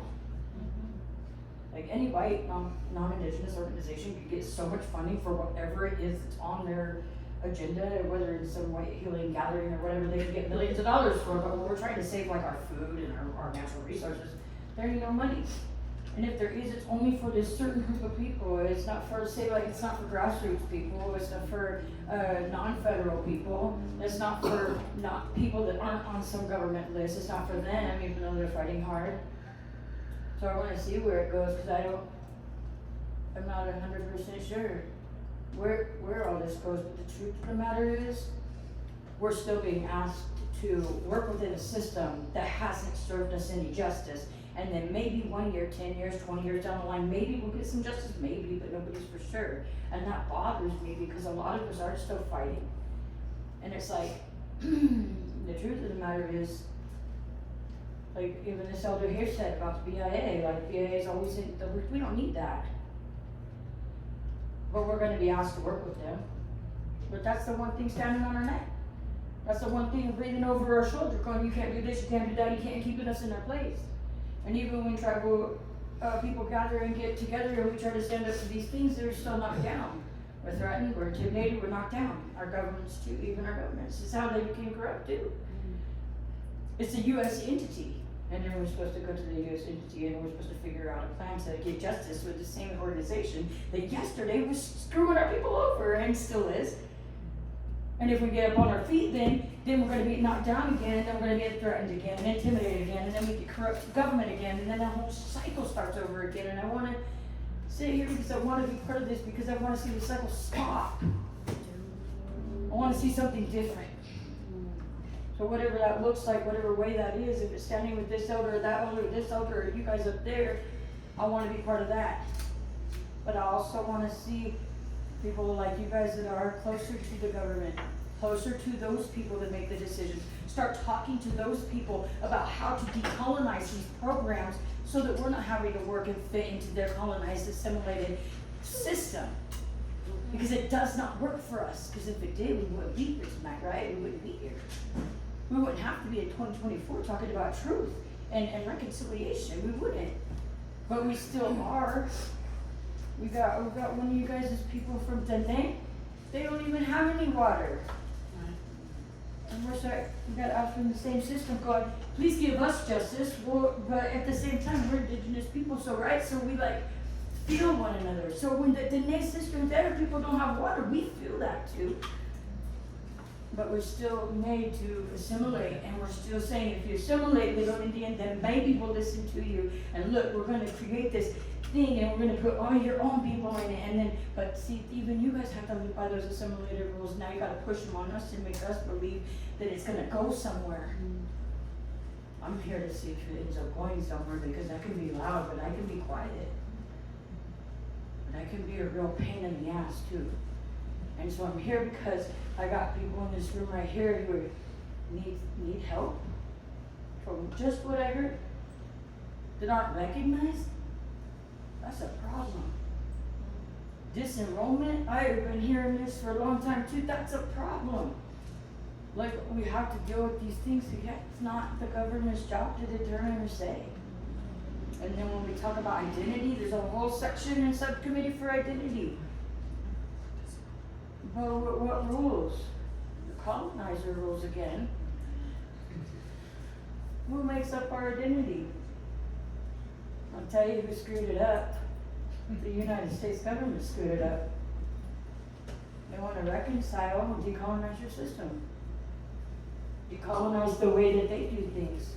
Like any white non-indigenous organization could get so much funding for whatever it is that's on their agenda, whether it's some white healing gathering or whatever, they can get millions of dollars for. But when we're trying to save like our food and our natural resources, there ain't no money. And if there is, it's only for this certain group of people. It's not for, say, like, it's not for grassroots people, it's not for, non-federal people. It's not for not people that aren't on some government list, it's not for them, even though they're fighting hard. So I wanna see where it goes, cause I'm not 100% sure where all this goes, but the truth of the matter is, we're still being asked to work within a system that hasn't served us any justice. And then maybe 1 year, 10 years, 20 years down the line, maybe we'll get some justice, maybe, but nobody's for sure. And that bothers me because a lot of us are still fighting. And it's like, the truth of the matter is, like even this elder here said about the BIA, like BIA is always in, we don't need that. But we're gonna be asked to work with them. But that's the one thing standing on our neck. That's the one thing breathing over our shoulder, going, you can't do this, you can't do that, you can't keep us in our place. And even when tribal people gather and get together and we try to stand up to these things, they're still knocked down. We're threatened, we're intimidated, we're knocked down. Our governments too, even our governments. This is how they became corrupt too. It's a US entity. And then we're supposed to go to the US entity and we're supposed to figure out a plan to get justice with the same organization that yesterday was screwing our people over and still is. And if we get up on our feet, then we're going to be knocked down again, and then we're going to get threatened again, and intimidated again, and then we get corrupt government again, and then the whole cycle starts over again. And I want to sit here because I want to be part of this, because I want to see the cycle stop. I want to see something different. So whatever that looks like, whatever way that is, if it's standing with this elder or that elder or this elder or you guys up there, I want to be part of that. But I also want to see people like you guys that are closer to the government, closer to those people that make the decisions. Start talking to those people about how to decolonize these programs so that we're not having to work and fit into their colonized, assimilated system. Because it does not work for us. Because if it did, we wouldn't be here tonight, right? We wouldn't be here. We wouldn't have to be in 2024 talking about truth and reconciliation. We wouldn't. But we still are. We got one of you guys is people from Dene. They don't even have any water. And we're sorry, we got out from the same system going, please give us justice. Well, but at the same time, we're indigenous people, so right? So we like feel one another. So when the Dene system there, people don't have water, we feel that too. But we're still made to assimilate, and we're still saying, if you assimilate, little Indian, then maybe we'll listen to you. And look, we're going to create this thing, and we're going to put all your own people in it. And then, but see, even you guys have to live by those assimilated rules. Now you got to push them on us and make us believe that it's going to go somewhere. I'm here to see if it ends up going somewhere, because I can be loud, but I can be quiet. But I can be a real pain in the ass too. And so I'm here because I got people in this room right here who need help from just what I heard, that aren't recognized. That's a problem. Disenrollment, I've been hearing this for a long time too, that's a problem. Like, we have to deal with these things, because it's not the government's job to determine or say. And then when we talk about identity, there's a whole section and subcommittee for identity. But what rules? The colonizer rules again. Who makes up our identity? I'll tell you who screwed it up. The United States government screwed it up. They want to reconcile and decolonize your system. Decolonize the way that they do things.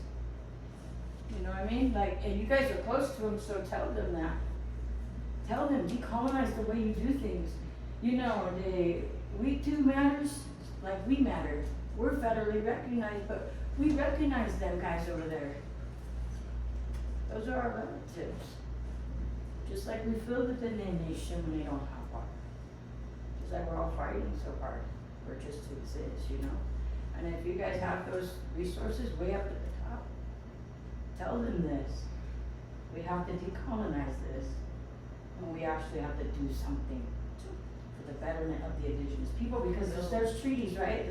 You know what I mean? Like, and you guys are close to them, so tell them that. Tell them, decolonize the way you do things. You know, we too matters like we matter. We're federally recognized, but we recognize them guys over there. Those are our relatives. Just like we feel that the nation when they don't have water. Just like we're all fighting so hard for just to exist, you know? And if you guys have those resources way up at the top, tell them this. We have to decolonize this. And we actually have to do something for the betterment of the indigenous people, because there's treaties, right,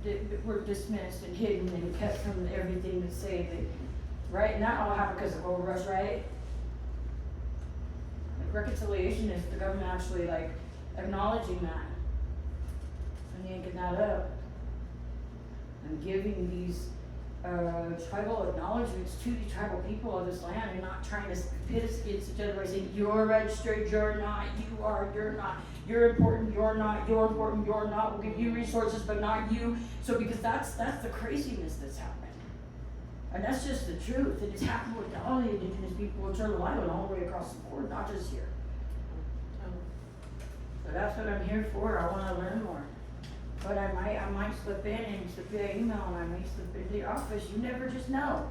that were dismissed and hidden and kept from everything to say that, right? And that all happened because of gold rush, right? Like, reconciliation is the government actually like acknowledging that and yanking that up and giving these tribal acknowledgements to the tribal people of this land and not trying to pit us against each other by saying, you're registered, you're not, you are, you're not, you're important, you're not, you're important, you're not, we'll give you resources, but not you. So because that's the craziness that's happening. And that's just the truth. And it's happened with all the indigenous people in Turtle Island all the way across the board, not just here. So that's what I'm here for. I wanna learn more. But I might slip in and slip you an email, and I might slip into the office. You never just know.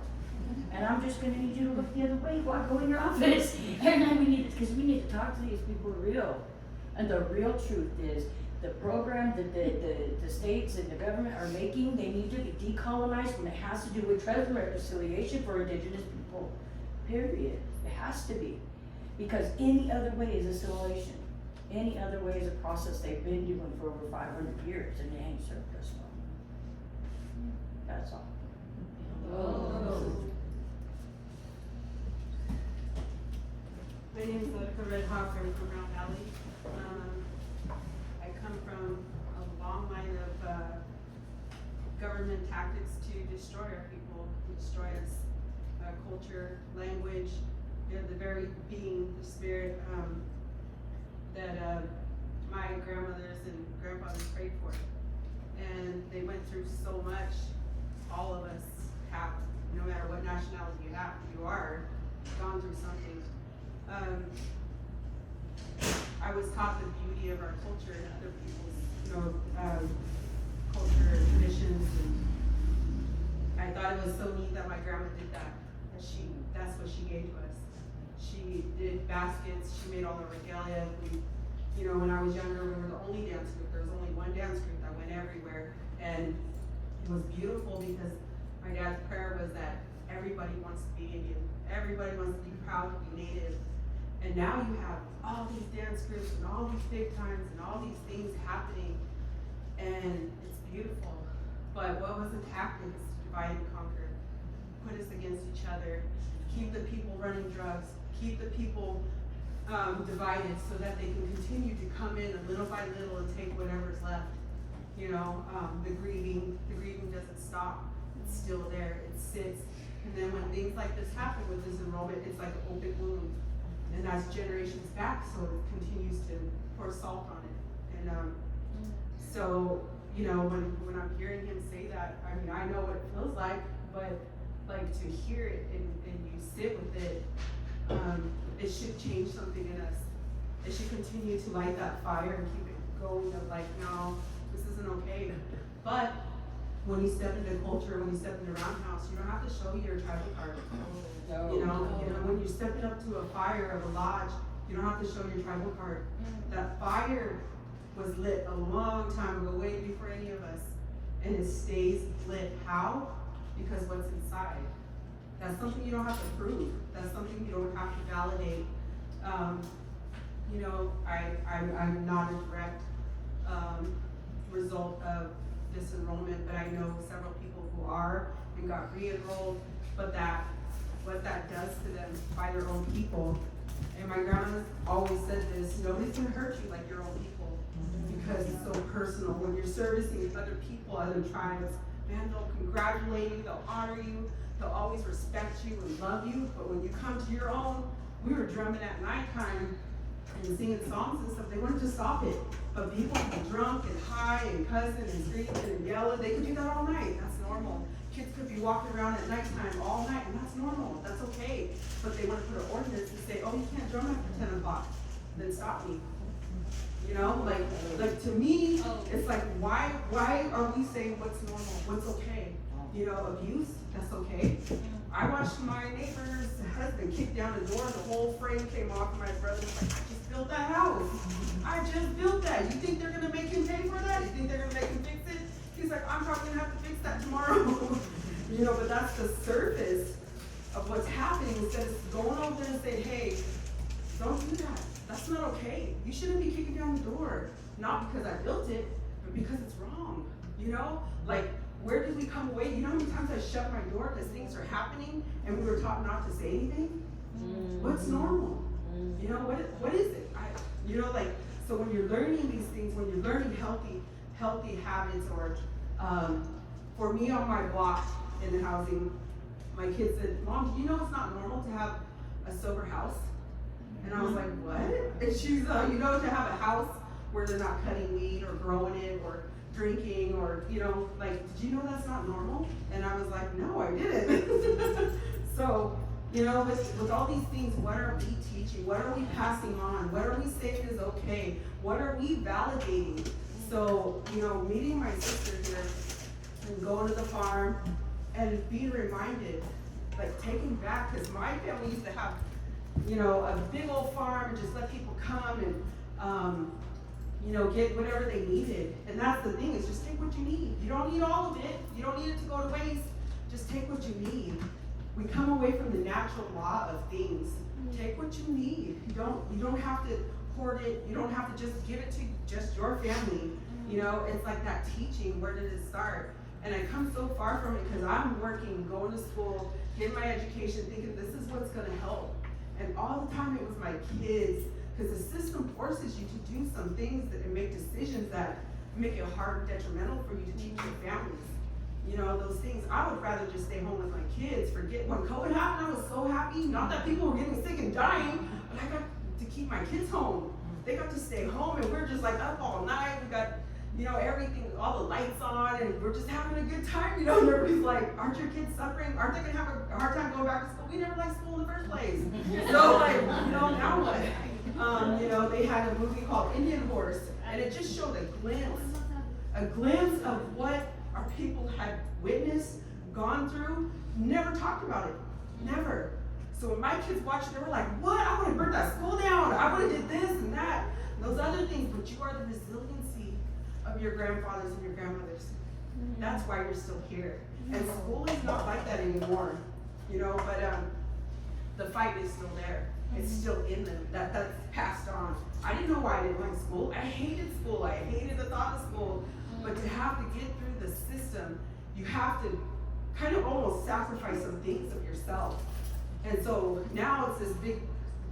And I'm just gonna need you to look the other way while I go in your office. And then we need to talk to these people real. And the real truth is, the program that the states and the government are making, they need to be decolonized when it has to do with tribal reconciliation for indigenous people. Period. It has to be. Because any other way is assimilation. Any other way is a process they've been doing for over 500 years, and they ain't served us well. That's all. My name is Loretta Red Hawk. I'm from Round Valley. I come from a long line of government tactics to destroy our people, to destroy us, culture, language, the very being, the spirit that my grandmothers and grandfathers prayed for. And they went through so much. All of us have, no matter what nationality you are, gone through something. I was taught the beauty of our culture and other people's, culture and traditions, and I thought it was so neat that my grandma did that. That's what she gave to us. She did baskets. She made all the regalia. When I was younger, we were the only dance group. There was only one dance group that went everywhere, and it was beautiful because my dad's prayer was that everybody wants to be Indian. Everybody wants to be proud to be Native. And now you have all these dance groups and all these big times and all these things happening, and it's beautiful. But what was the tactic is to divide and conquer, put us against each other, keep the people running drugs, keep the people divided so that they can continue to come in little by little and take whatever's left. The grieving doesn't stop. It's still there. It sits. And then when things like this happen with this enrollment, it's like an open wound. And that's generations back, so it continues to pour salt on it. And so, when I'm hearing him say that, I know what it feels like, but like to hear it and you sit with it, it should change something in us. It should continue to light that fire and keep it going of like, no, this isn't okay. But when you step into culture, when you step into roundhouse, you don't have to show your tribal card. When you're stepping up to a fire of a lodge, you don't have to show your tribal card. That fire was lit a long time ago, way before any of us, and it stays lit. How? Because what's inside. That's something you don't have to prove. That's something you don't have to validate. I'm not a direct result of this enrollment, but I know several people who are and got re-enrolled, but what that does to them by their own people. And my grandma always said this, nobody's gonna hurt you like your own people, because it's so personal. When you're servicing other people, other tribes, man, they'll congratulate you, they'll honor you, they'll always respect you and love you, but when you come to your own, we were drumming at nighttime and singing songs and stuff. They wanted to stop it, but people could be drunk and high and cussing and screaming and yelling. They could do that all night. That's normal. Kids could be walking around at nighttime all night, and that's normal. That's okay. But they want to put an ordinance and say, oh, you can't drum after 10 o'clock. Then stop me. Like to me, it's like, why are we saying what's normal, what's okay? Abuse, that's okay. I watched my neighbor's husband kick down the door, and the whole frame came off, and my brother's like, I just built that house. I just built that. You think they're gonna make him pay for that? You think they're gonna make him fix it? He's like, I'm probably gonna have to fix that tomorrow. But that's the surface of what's happening. Instead of going over there and saying, hey, don't do that. That's not okay. You shouldn't be kicking down the door. Not because I built it, but because it's wrong. Where did we come away? You know how many times I shut my door because things are happening and we were taught not to say anything? What's normal? What is it? So when you're learning these things, when you're learning healthy habits, or for me on my block, in the housing, my kid said, Mom, do you know it's not normal to have a sober house? And I was like, what? And she's, you know, to have a house where they're not cutting weed or growing it or drinking or, you know, like, did you know that's not normal? And I was like, no, I didn't. So, you know, with all these things, what are we teaching? What are we passing on? What are we saying is okay? What are we validating? So, you know, meeting my sister here and going to the farm and being reminded, like taking back, because my family used to have, you know, a big old farm and just let people come and, you know, get whatever they needed. And that's the thing, is just take what you need. You don't need all of it. You don't need it to go to waste. Just take what you need. We come away from the natural law of things. Take what you need. You don't have to hoard it. You don't have to just give it to just your family. You know, it's like that teaching. Where did it start? And I come so far from it because I'm working, going to school, getting my education, thinking this is what's going to help. And all the time it was my kids, because the system forces you to do some things that, and make decisions that make it hard and detrimental for you to teach your families. You know, those things. I would rather just stay home with my kids. Forget when COVID happened, I was so happy. Not that people were getting sick and dying, but I got to keep my kids home. They got to stay home, and we're just like up all night. We got, you know, everything, all the lights on, and we're just having a good time. You know, and everybody's like, aren't your kids suffering? Aren't they gonna have a hard time going back to school? We never liked school in the first place. So like, you know, now what? You know, they had a movie called Indian Horse, and it just showed a glimpse of what our people had witnessed, gone through, never talked about it, never. So when my kids watched it, they were like, what? I would have burnt that school down. I would have did this and that, and those other things, but you are the resiliency of your grandfathers and your grandmothers. That's why you're still here. And school is not like that anymore, you know, but the fight is still there. It's still in them. That's passed on. I didn't know why I didn't like school. I hated school. I hated the thought of school. But to have to get through the system, you have to kind of almost sacrifice some things of yourself. And so now it's this big,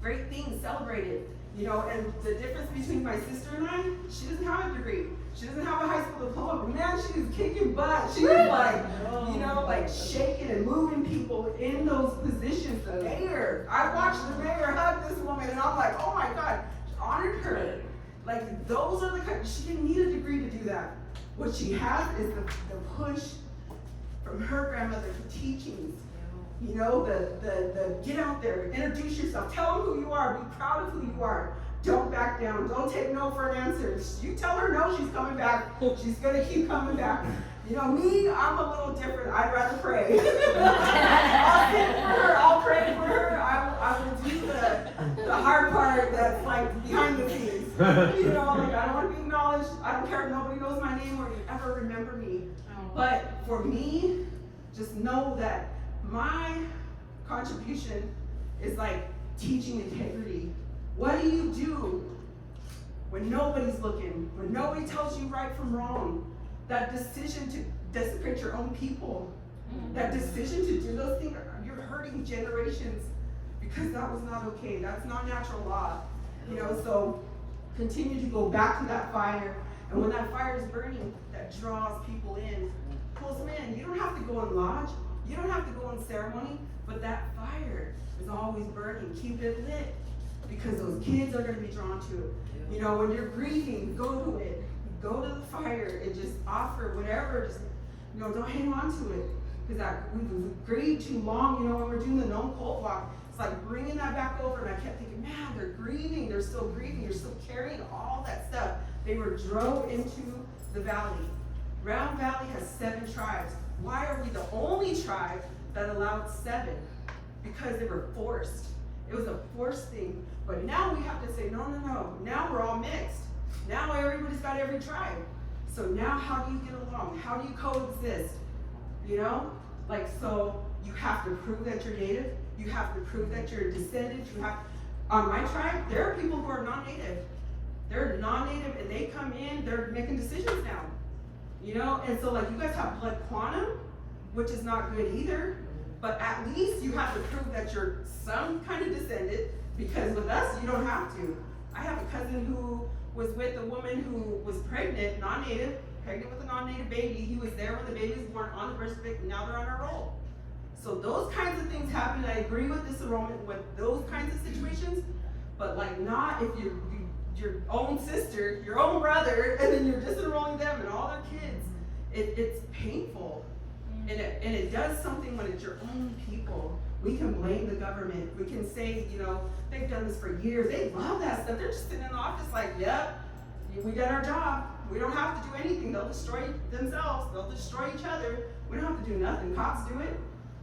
great thing celebrated, you know, and the difference between my sister and I, she doesn't have a degree. She doesn't have a high school diploma, but man, she was kicking butt. She was like, you know, like shaking and moving people in those positions. The mayor, I watched the mayor hug this woman, and I'm like, oh my God, honored her. Like, those are the kind, she didn't need a degree to do that. What she has is the push from her grandmother for teachings. You know, the get out there, introduce yourself, tell them who you are, be proud of who you are. Don't back down, don't take no for an answer. You tell her no, she's coming back. She's gonna keep coming back. You know, me, I'm a little different. I'd rather pray. I'll sit for her, I'll pray for her. I will do the hard part that's like behind the scenes. You know, like I don't want to be acknowledged. I don't care if nobody knows my name or you ever remember me. But for me, just know that my contribution is like teaching integrity. What do you do when nobody's looking, when nobody tells you right from wrong? That decision to desecrate your own people, that decision to do those things, you're hurting generations because that was not okay. That's not natural law. You know, so continue to go back to that fire. And when that fire is burning, that draws people in, pulls them in. You don't have to go in lodge. You don't have to go in ceremony, but that fire is always burning. Keep it lit because those kids are going to be drawn to it. You know, when you're grieving, go to it. Go to the fire and just offer whatever. Just, you know, don't hang on to it because we've grieved too long. You know, when we're doing the known cult walk, it's like bringing that back over. And I kept thinking, man, they're grieving. They're still grieving. You're still carrying all that stuff. They were drove into the valley. Round Valley has 7 tribes. Why are we the only tribe that allowed 7? Because they were forced. It was a forced thing. But now we have to say, no. Now we're all mixed. Now everybody's got every tribe. So now how do you get along? How do you coexist? You know? Like, so you have to prove that you're native. You have to prove that you're a descendant. You have, on my tribe, there are people who are non-native. They're non-native and they come in, they're making decisions now. You know, and so like you guys have blood quantum, which is not good either, but at least you have to prove that you're some kind of descendant, because with us, you don't have to. I have a cousin who was with a woman who was pregnant, non-native, pregnant with a non-native baby. He was there when the baby was born on the birth certificate, and now they're on a roll. So those kinds of things happen, and I agree with disenrollment with those kinds of situations, but like not if your own sister, your own brother, and then you're disenrolling them and all their kids. It's painful, and it does something when it's your own people. We can blame the government. We can say, you know, they've done this for years. They love that stuff. They're just sitting in the office like, yep, we did our job. We don't have to do anything. They'll destroy themselves. They'll destroy each other. We don't have to do nothing. Cops do it.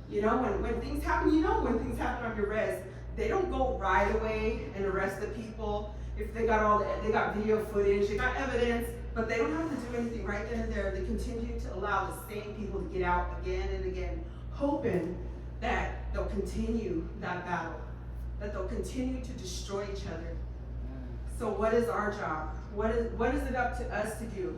You know, when things happen, you know when things happen on your res. They don't go right away and arrest the people. If they got they got video footage, they got evidence, but they don't have to do anything right then and there. They continue to allow the same people to get out again and again, hoping that they'll continue that battle, that they'll continue to destroy each other. So what is our job? What is it up to us to do?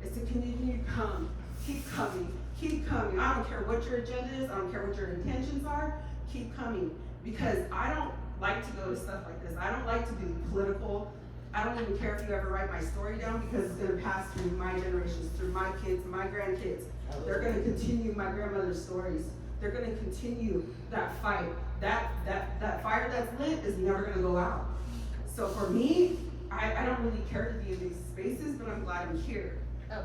Is to continue to come, keep coming, keep coming. I don't care what your agenda is, I don't care what your intentions are, keep coming. Because I don't like to go to stuff like this. I don't like to be political. I don't even care if you ever write my story down, because it's gonna pass through my generations, through my kids, my grandkids. They're gonna continue my grandmother's stories. They're gonna continue that fight. That fire that's lit is never gonna go out. So for me, I don't really care to be in these spaces, but I'm glad I'm here.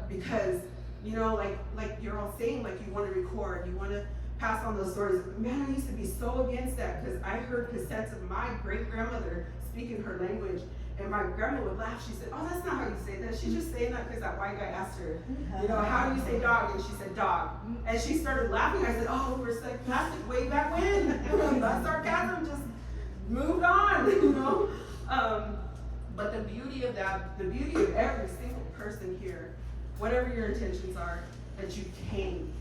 Because, you know, like you're all saying, like you wanna record, you wanna pass on those stories. Man, I used to be so against that, because I heard cassettes of my great-grandmother speaking her language, and my grandma would laugh. She said, oh, that's not how you say that. She's just saying that because that white guy asked her, you know, how do you say dog? And she said dog. And she started laughing. I said, oh, we're sarcastic way back when. That sarcasm just moved on, you know? But the beauty of that, the beauty of every single person here, whatever your intentions are, that you came.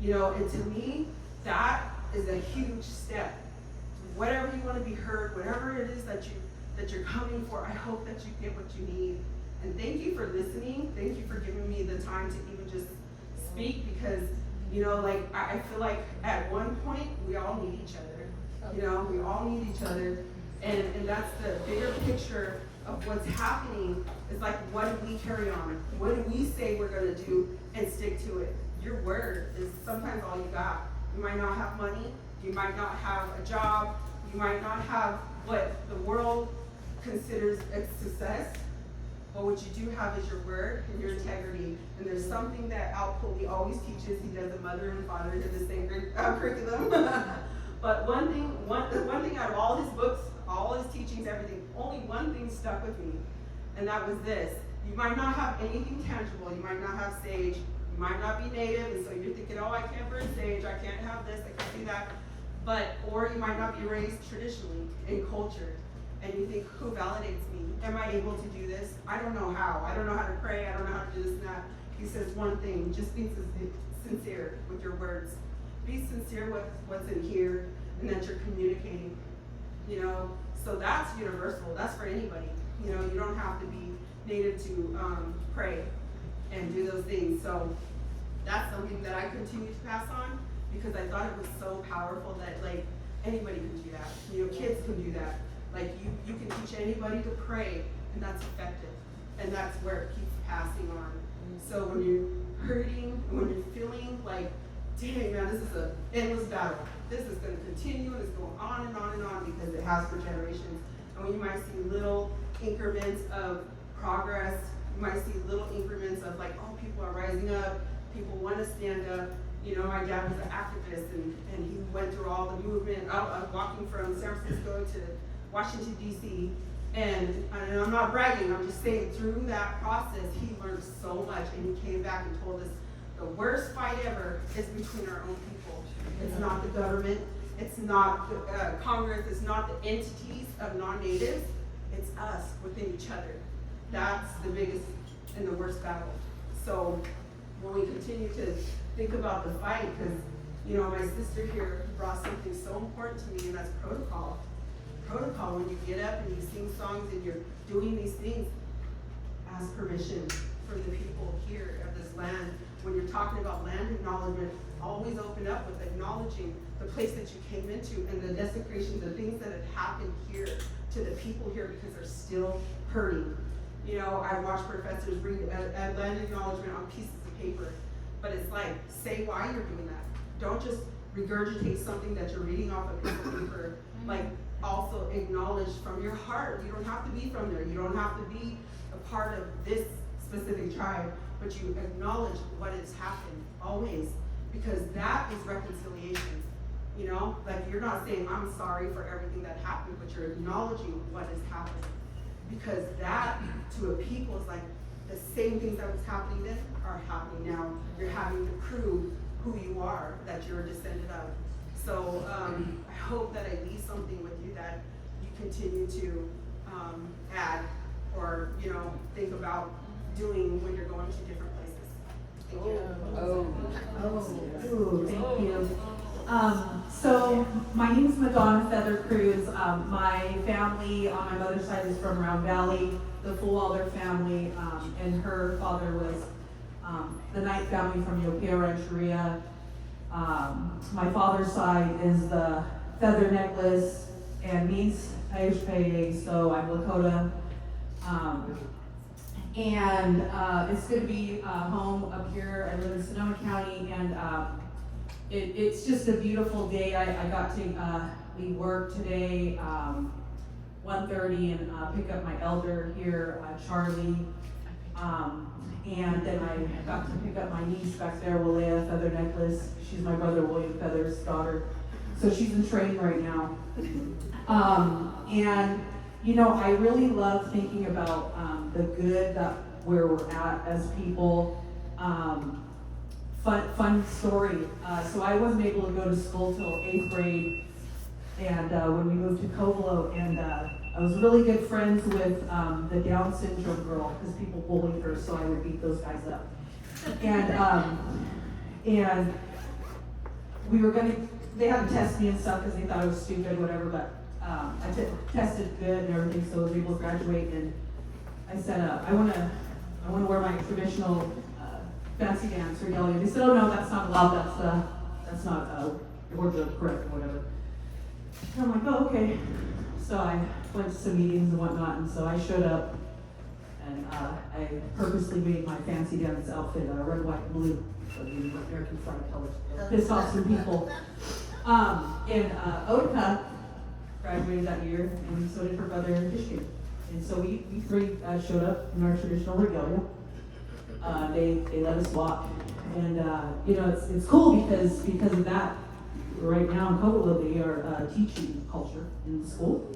You know, and to me, that is a huge step. Whatever you want to be heard, whatever it is that you're coming for, I hope that you get what you need. And thank you for listening. Thank you for giving me the time to even just speak, because, you know, like, I feel like at one point, we all need each other. You know, we all need each other. And that's the bigger picture of what's happening, is like, what do we carry on? What do we say we're gonna do and stick to it? Your word is sometimes all you got. You might not have money, you might not have a job, you might not have what the world considers a success, but what you do have is your word and your integrity. And there's something that Al Pulley always teaches. He does a mother and father to the same curriculum. But one thing out of all his books, all his teachings, everything, only one thing stuck with me, and that was this. You might not have anything tangible, you might not have sage, you might not be native, and so you're thinking, oh, I can't burn sage, I can't have this, I can't do that. Or you might not be raised traditionally in culture, and you think, who validates me? Am I able to do this? I don't know how. I don't know how to pray, I don't know how to do this and that. He says one thing, just be sincere with your words. Be sincere with what's in here, and that you're communicating, you know? So that's universal, that's for anybody. You know, you don't have to be native to pray and do those things. So that's something that I continue to pass on, because I thought it was so powerful that, like, anybody can do that. You know, kids can do that. Like, you can teach anybody to pray, and that's effective. And that's where it keeps passing on. So when you're hurting, and when you're feeling like, dang, man, this is an endless battle. This is going to continue, and it's going on and on and on, because it has for generations. And when you might see little increments of progress, you might see little increments of like, oh, people are rising up, people want to stand up. You know, my dad was an activist, and he went through all the movement, walking from San Francisco to Washington, D.C., and I'm not bragging, I'm just saying, through that process, he learned so much, and he came back and told us the worst fight ever is between our own people. It's not the government, it's not the Congress, it's not the entities of non-natives, it's us within each other. That's the biggest and the worst battle. So when we continue to think about the fight, because, you know, my sister here brought something so important to me, and that's protocol. Protocol, when you get up and you sing songs and you're doing these things, ask permission from the people here of this land. When you're talking about land acknowledgement, always open up with acknowledging the place that you came into and the desecration, the things that have happened here to the people here, because they're still hurting. You know, I watch professors read a land acknowledgement on pieces of paper, but it's like, say why you're doing that. Don't just regurgitate something that you're reading off a piece of paper. Like, also acknowledge from your heart. You don't have to be from there. You don't have to be a part of this specific tribe, but you acknowledge what has happened always, because that is reconciliation. You know, like you're not saying I'm sorry for everything that happened, but you're acknowledging what has happened, because that to a people is like the same things that was happening then are happening now. You're having to prove who you are, that you're a descendant of. So I hope that I leave something with you that you continue to add or, you know, think about doing when you're going to different places. Thank you. Ooh, thank you. So my name is Madonna Feather Cruz. My family on my mother's side is from Round Valley, the Fullwalder family, and her father was the Knight family from Snider-Ashtari. My father's side is the Feather Necklace and means CTHC, so I'm Lakota. And it's going to be home up here. I live in Sonoma County, and it's just a beautiful day. I got to leave work today, 1:30, and pick up my elder here, Charlie. And then I got to pick up my niece back there, Willetta Feather Necklace. She's my brother William Feather's daughter. So she's in training right now. And you know, I really love thinking about the good that where we're at as people. Fun story. So I wasn't able to go to school till 8th grade, and when we moved to Covelo, and I was really good friends with the Down syndrome girl, because people bullied her, so I would beat those guys up. And we were they had to test me and stuff because they thought I was stupid, whatever, but I tested good and everything, so I was able to graduate. And I said, I want to wear my traditional fancy dance regalia. They said, oh no, that's not allowed. That's not wardrobe correct or whatever. And I'm like, oh okay. So I went to some meetings and whatnot, and so I showed up, and I purposely made my fancy dance outfit red, white, and blue, so the American flag colors. Pissed off some people. And Otka graduated that year, and so did her brother Christina. And so we three showed up in our traditional regalia. They let us walk, and you know, it's cool because of that. Right now in Covelo, they are teaching culture in the school.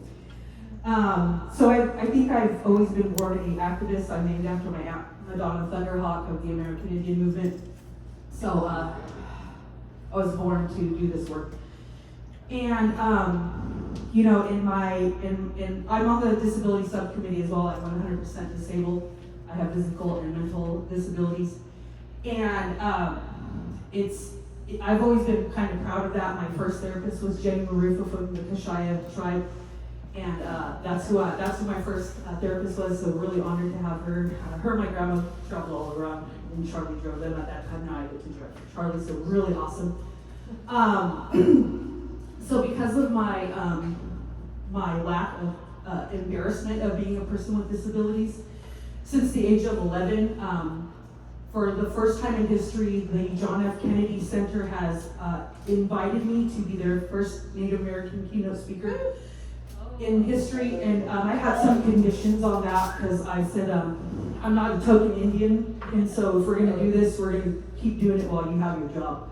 So I think I've always been born a activist. I'm named after my aunt, Madonna Thunderhawk of the American Indian Movement. So I was born to do this work. And you know, I'm on the disability subcommittee as well. I'm 100% disabled. I have physical and mental disabilities, and I've always been kind of proud of that. My first therapist was Jenny Marufa from the Kashaya tribe, and that's who my first therapist was. So really honored to have her. Her and my grandma traveled all around, and Charlie drove them at that time. Now I get to drive for Charlie, so really awesome. So because of my my lack of embarrassment of being a person with disabilities, since the age of 11. For the first time in history, the John F. Kennedy Center has invited me to be their first Native American keynote speaker in history, and I had some conditions on that because I said I'm not a token Indian, and so if we're going to do this, we're going to keep doing it while you have your job.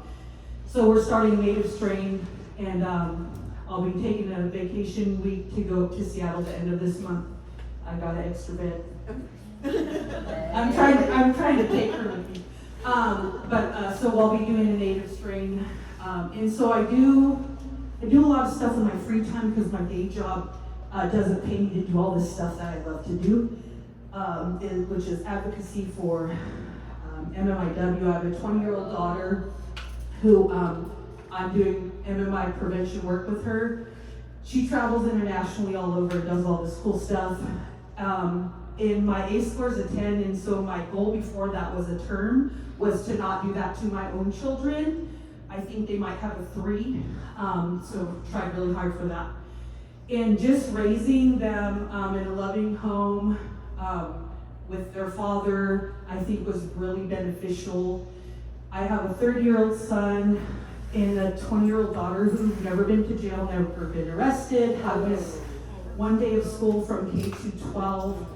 So we're starting Native Strain, and I'll be taking a vacation week to go to Seattle the end of this month. I got an extra bed. I'm trying to take her with me. So I'll be doing a Native Strain. And so I do a lot of stuff in my free time because my day job doesn't pay me to do all this stuff that I love to do, which is advocacy for MMIW. I have a 20-year-old daughter who I'm doing MMI prevention work with her. She travels internationally all over and does all this cool stuff. And my ACE score is a 10, and so my goal before that was a term was to not do that to my own children. I think they might have a 3, so tried really hard for that. And just raising them in a loving home, with their father, I think was really beneficial. I have a 30-year-old son and a 20-year-old daughter who've never been to jail, never been arrested, have missed one day of school from K to 12.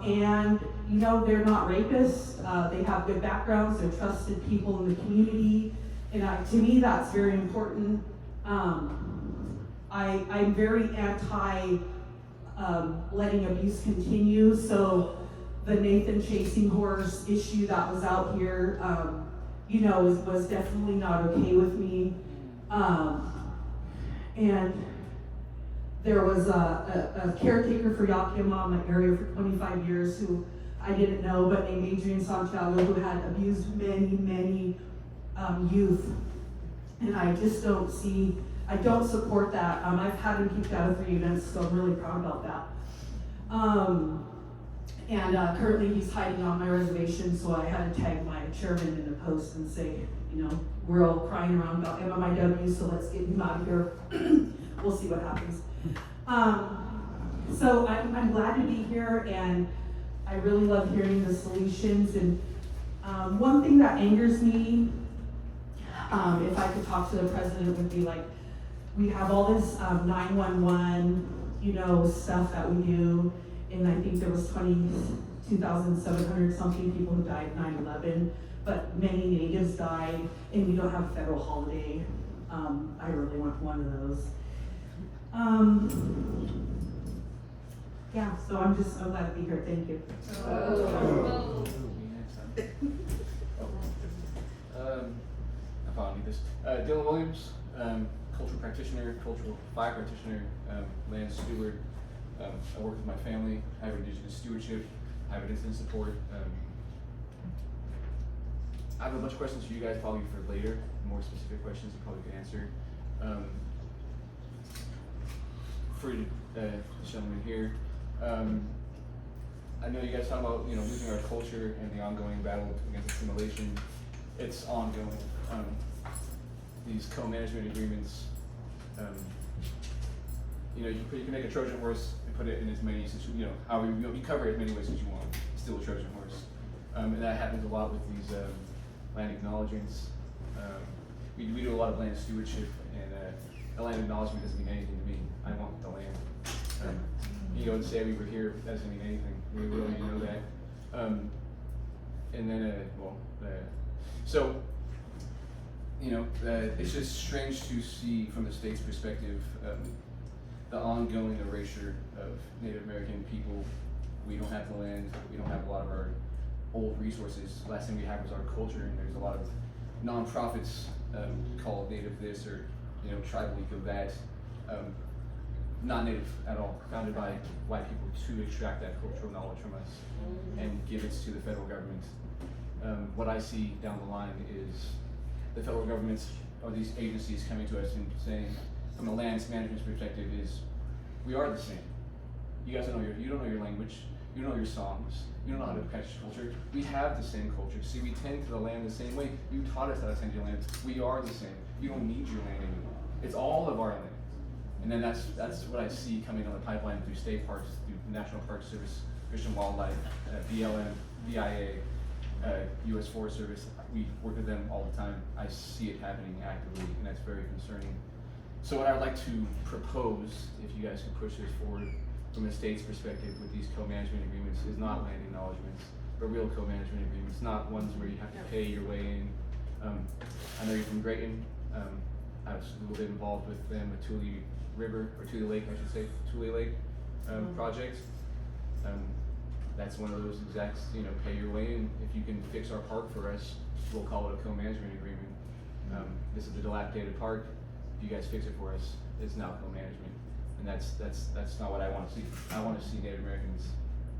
And you know, they're not rapists, they have good backgrounds, they're trusted people in the community, and to me that's very important. I'm very anti letting abuse continue, so the Nathan chasing horse issue that was out here, you know, was definitely not okay with me. And there was a caretaker for Yakima in my area for 25 years who I didn't know, but named Adrian Santiago, who had abused many youth. And I just don't support that. I've had him kicked out of 3 events, so I'm really proud about that. Currently he's hiding on my reservation, so I had to tag my chairman in a post and say, you know, we're all crying around about MMIW, so let's get him out of here. We'll see what happens. So I'm glad to be here, and I really love hearing the solutions. And one thing that angers me, if I could talk to the president, would be like, we have all this 911, you know, stuff that we do, and I think there was 22,700 something people who died 9/11, but many natives died, and we don't have a federal holiday. I really want one of those. Yeah, so I'm glad to be here. Thank you. I probably need this. Dylan Williams, cultural practitioner, cultural fire practitioner, land steward. I work with my family. I have indigenous stewardship. I have incident support. I have a bunch of questions for you guys, probably for later. More specific questions you probably could answer. For the gentleman here, I know you guys talk about, you know, losing our culture and the ongoing battle against assimilation. It's ongoing. These co-management agreements, you know, you can make a Trojan horse and put it in as many, you know, however you cover it as many ways as you want. It's still a Trojan horse, and that happens a lot with these land acknowledgements. We do a lot of land stewardship, and a land acknowledgement doesn't mean anything to me. I want the land. You go and say we were here, that doesn't mean anything. We really need to know that. And then, so, you know, it's just strange to see from the state's perspective the ongoing erasure of Native American people. We don't have the land, we don't have a lot of our old resources. The last thing we had was our culture, and there's a lot of nonprofits called Native this or, you know, Tribal Eco that, not Native at all, founded by white people to extract that cultural knowledge from us and give it to the federal government. What I see down the line is the federal governments or these agencies coming to us and saying, from a land management perspective, is we are the same. You guys don't know you don't know your language, you don't know your songs, you don't know how to practice culture. We have the same culture. See, we tend to the land the same way. You taught us how to tend to your land. We are the same. You don't need your land anymore. It's all of our land. And then that's what I see coming on the pipeline through state parks, through National Park Service, Fish and Wildlife, BLM, BIA, U.S. Forest Service. We work with them all the time. I see it happening actively, and that's very concerning. So what I would like to propose, if you guys can push this forward from the state's perspective with these co-management agreements, is not land acknowledgements, but real co-management agreements, not ones where you have to pay your way in. I know you're from Grayton. I was a little bit involved with them, with Tule River, or Tule Lake, I should say, Tule Lake project. That's one of those exact, you know, pay your way in. If you can fix our park for us, we'll call it a co-management agreement. This is a dilapidated park. If you guys fix it for us, it's now co-management. And that's not what I want to see. I want to see Native Americans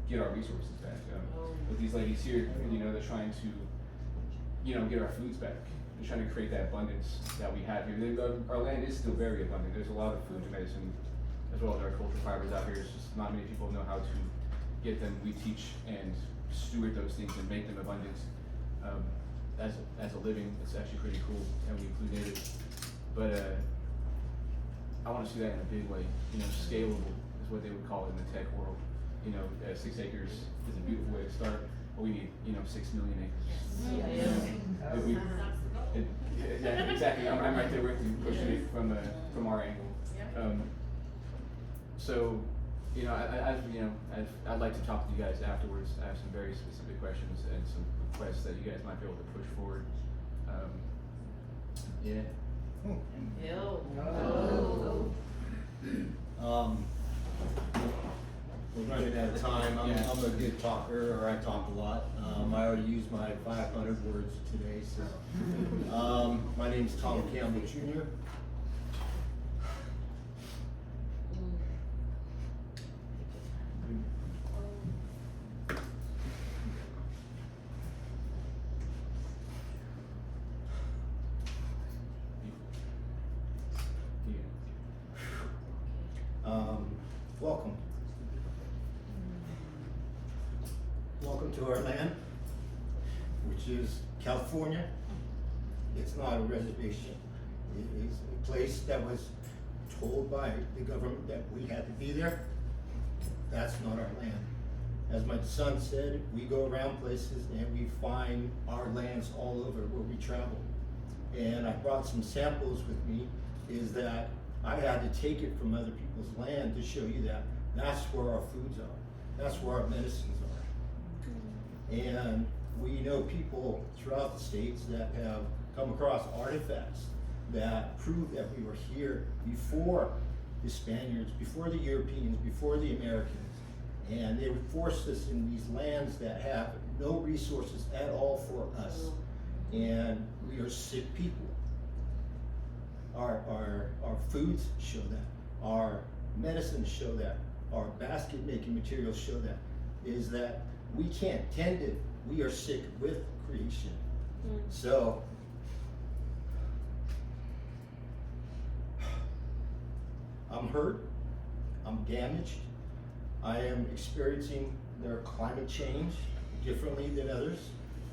get our resources back. With these ladies here, you know, they're trying to, you know, get our foods back. They're trying to create that abundance that we have here. Our land is still very abundant. There's a lot of food and medicine, as well as our cultural fibers out here. It's just not many people know how to get them. We teach and steward those things and make them abundant. As a living, it's actually pretty cool, and we include natives. But I want to see that in a big way. You know, scalable is what they would call it in the tech world. 6 acres is a beautiful way to start, but we need, 6 million acres. Yeah. It- we- exactly. I'm right there with you, pushing it from our angle. So, I'd like to talk to you guys afterwards. I have some very specific questions and some requests that you guys might be able to push forward. Yeah. We're running out of time. I'm a good talker, or I talk a lot. I already used my 500 words today, so. My name's Tom Campbell Jr. Welcome. Welcome to our land, which is California. It's not a reservation. It is a place that was told by the government that we had to be there. That's not our land. As my son said, we go around places and we find our lands all over where we travel. And I brought some samples with me, is that I had to take it from other people's land to show you that that's where our foods are. That's where our medicines are. And we know people throughout the states that have come across artifacts that prove that we were here before the Spaniards, before the Europeans, before the Americans. And they forced us in these lands that have no resources at all for us. And we are sick people. Our foods show that. Our medicines show that. Our basket making materials show that. Is that we can't tend it. We are sick with creation. So, I'm hurt. I'm damaged. I am experiencing their climate change differently than others.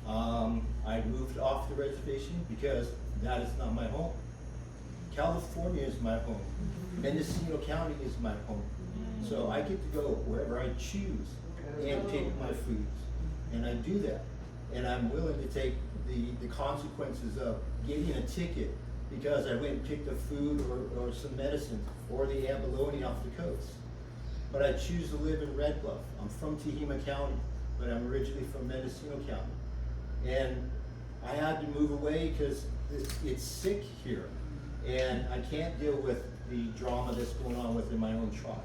I moved off the reservation because that is not my home. California is my home. Mendocino County is my home. So I get to go wherever I choose and pick my foods. And I do that. And I'm willing to take the consequences of getting a ticket because I went and picked a food or some medicine or the abalone off the coast. But I choose to live in Red Bluff. I'm from Tehama County, but I'm originally from Mendocino County. And I had to move away because it's sick here. And I can't deal with the drama that's going on within my own tribe.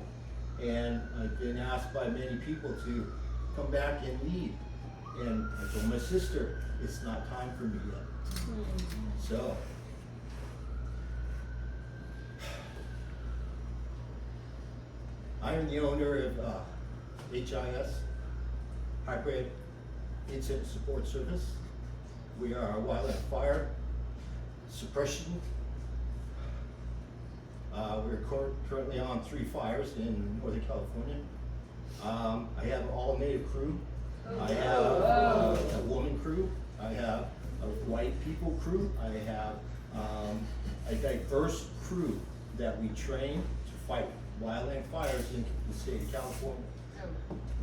And I've been asked by many people to come back and lead. And I told my sister, it's not time for me yet. So, I am the owner of HIS, Hybrid Incident Support Service. We are a wildland fire suppression. We're currently on 3 fires in Northern California. I have an all-native crew. I have a woman crew. I have a white people crew. I have a diverse crew that we train to fight wildland fires in the state of California.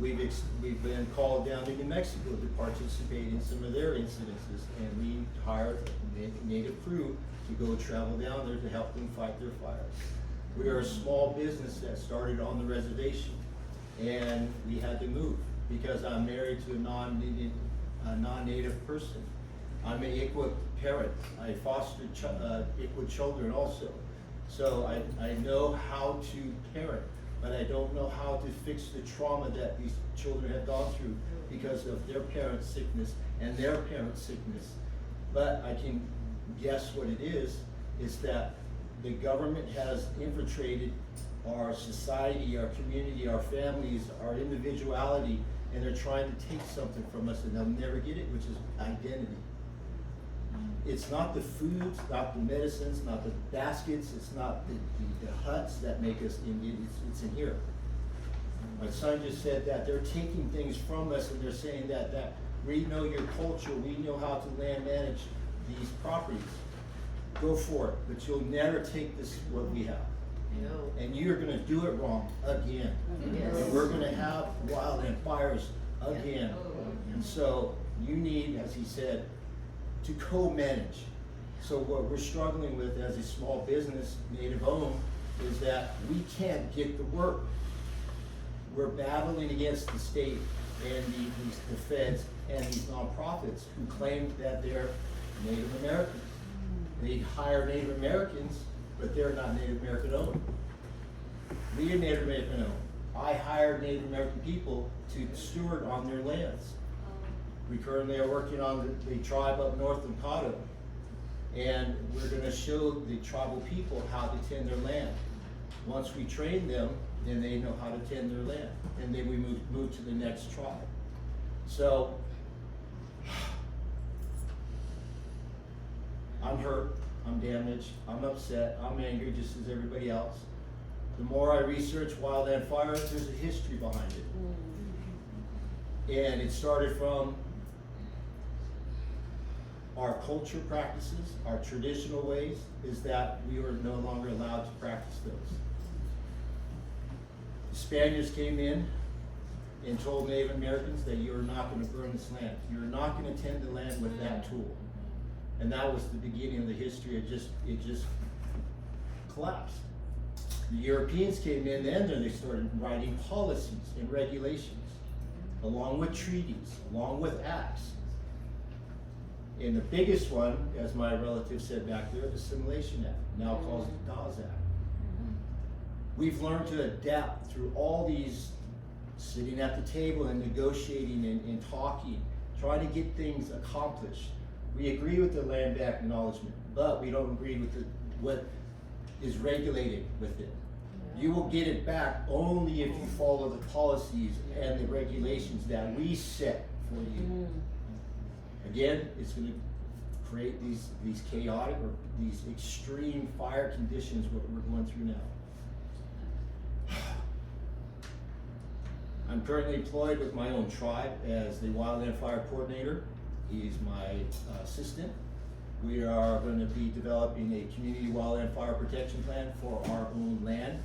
We've been called down to New Mexico to participate in some of their incidences, and we hired a native crew to go travel down there to help them fight their fires. We are a small business that started on the reservation, and we had to move because I'm married to a non-native person. I'm an ICWA parent. I foster ICWA children also. So I know how to parent, but I don't know how to fix the trauma that these children have gone through because of their parents' sickness and their parents' sickness. But I can guess what it is that the government has infiltrated our society, our community, our families, our individuality, and they're trying to take something from us and they'll never get it, which is identity. It's not the foods, not the medicines, not the baskets, it's not the huts that make us Indian, it's in here. My son just said that they're taking things from us and they're saying that we know your culture, we know how to land manage these properties. Go for it, but you'll never take this what we have. And you're gonna do it wrong again. Yes. And we're gonna have wildland fires again. And so you need, as he said, to co-manage. So what we're struggling with as a small business, native owned, is that we can't get the work. We're battling against the state and the feds and these nonprofits who claim that they're Native American. They hire Native Americans, but they're not Native American owned. We are Native American owned. I hire Native American people to steward on their lands. We currently are working on the tribe up north in Cotto, and we're gonna show the tribal people how to tend their land. Once we train them, then they know how to tend their land, and then we move to the next tribe. So, I'm hurt, I'm damaged, I'm upset, I'm angry just as everybody else. The more I research wildland fires, there's a history behind it. And it started from our culture practices, our traditional ways, is that we are no longer allowed to practice those. The Spaniards came in and told Native Americans that you're not gonna burn this land. You're not gonna tend the land with that tool. And that was the beginning of the history. It just collapsed. The Europeans came in then and they started writing policies and regulations, along with treaties, along with acts. And the biggest one, as my relative said back there, the Assimilation Act, now called the Dawes Act. We've learned to adapt through all these, sitting at the table and negotiating and talking, trying to get things accomplished. We agree with the land back acknowledgement, but we don't agree with what is regulated with it. You will get it back only if you follow the policies and the regulations that we set for you. Again, it's going to create these chaotic or these extreme fire conditions what we're going through now. I'm currently employed with my own tribe as the wildland fire coordinator. He's my assistant. We are going to be developing a community wildland fire protection plan for our own land.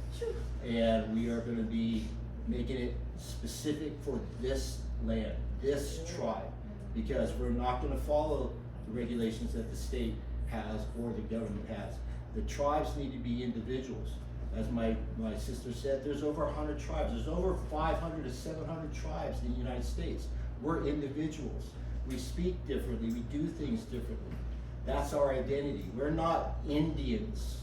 And we are going to be making it specific for this land, this tribe, because we're not going to follow the regulations that the state has or the government has. The tribes need to be individuals. As my sister said, there's over 100 tribes. There's over 500 to 700 tribes in the United States. We're individuals. We speak differently. We do things differently. That's our identity. We're not Indians.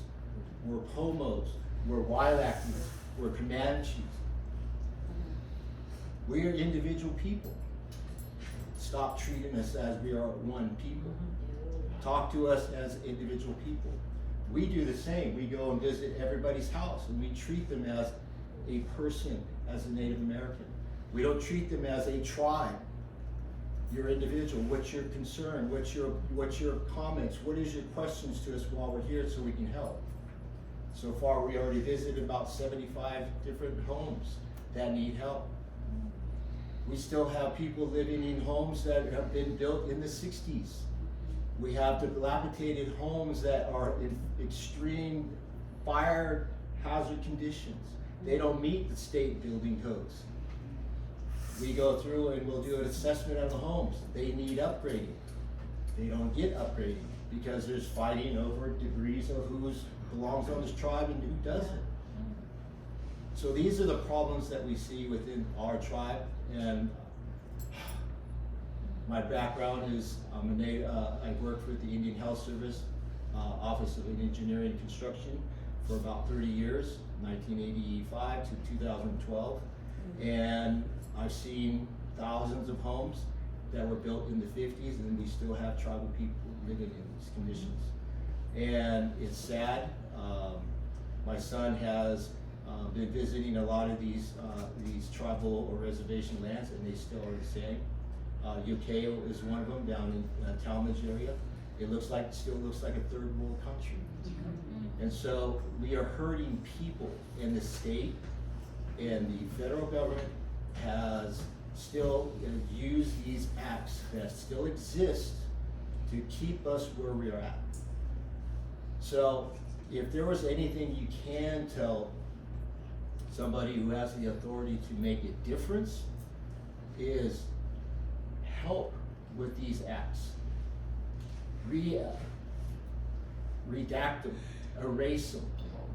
We're Pomos. We're Wailakis. We're Comanches. We are individual people. Stop treating us as we are one people. Talk to us as individual people. We do the same. We go and visit everybody's house and we treat them as a person, as a Native American. We don't treat them as a tribe. You're individual. What's your concern? What's your comments? What is your questions to us while we're here so we can help? So far, we already visited about 75 different homes that need help. We still have people living in homes that have been built in the 60s. We have dilapidated homes that are in extreme fire hazard conditions. They don't meet the state building codes. We go through and we'll do an assessment of the homes. They need upgrading. They don't get upgrading because there's fighting over degrees of who belongs on this tribe and who doesn't. So these are the problems that we see within our tribe. And my background is I worked with the Indian Health Service, Office of Engineering and Construction for about 30 years, 1985 to 2012. And I've seen thousands of homes that were built in the 50s, and we still have tribal people living in these conditions. And it's sad. My son has been visiting a lot of these tribal or reservation lands, and they still are the same. Yokeo is one of them down in Talmadge area. It still looks like a third world country. And so we are hurting people in the state, and the federal government has still used these acts that still exist to keep us where we are at. So if there was anything you can tell somebody who has the authority to make a difference, is help with these acts. Redact them, erase them,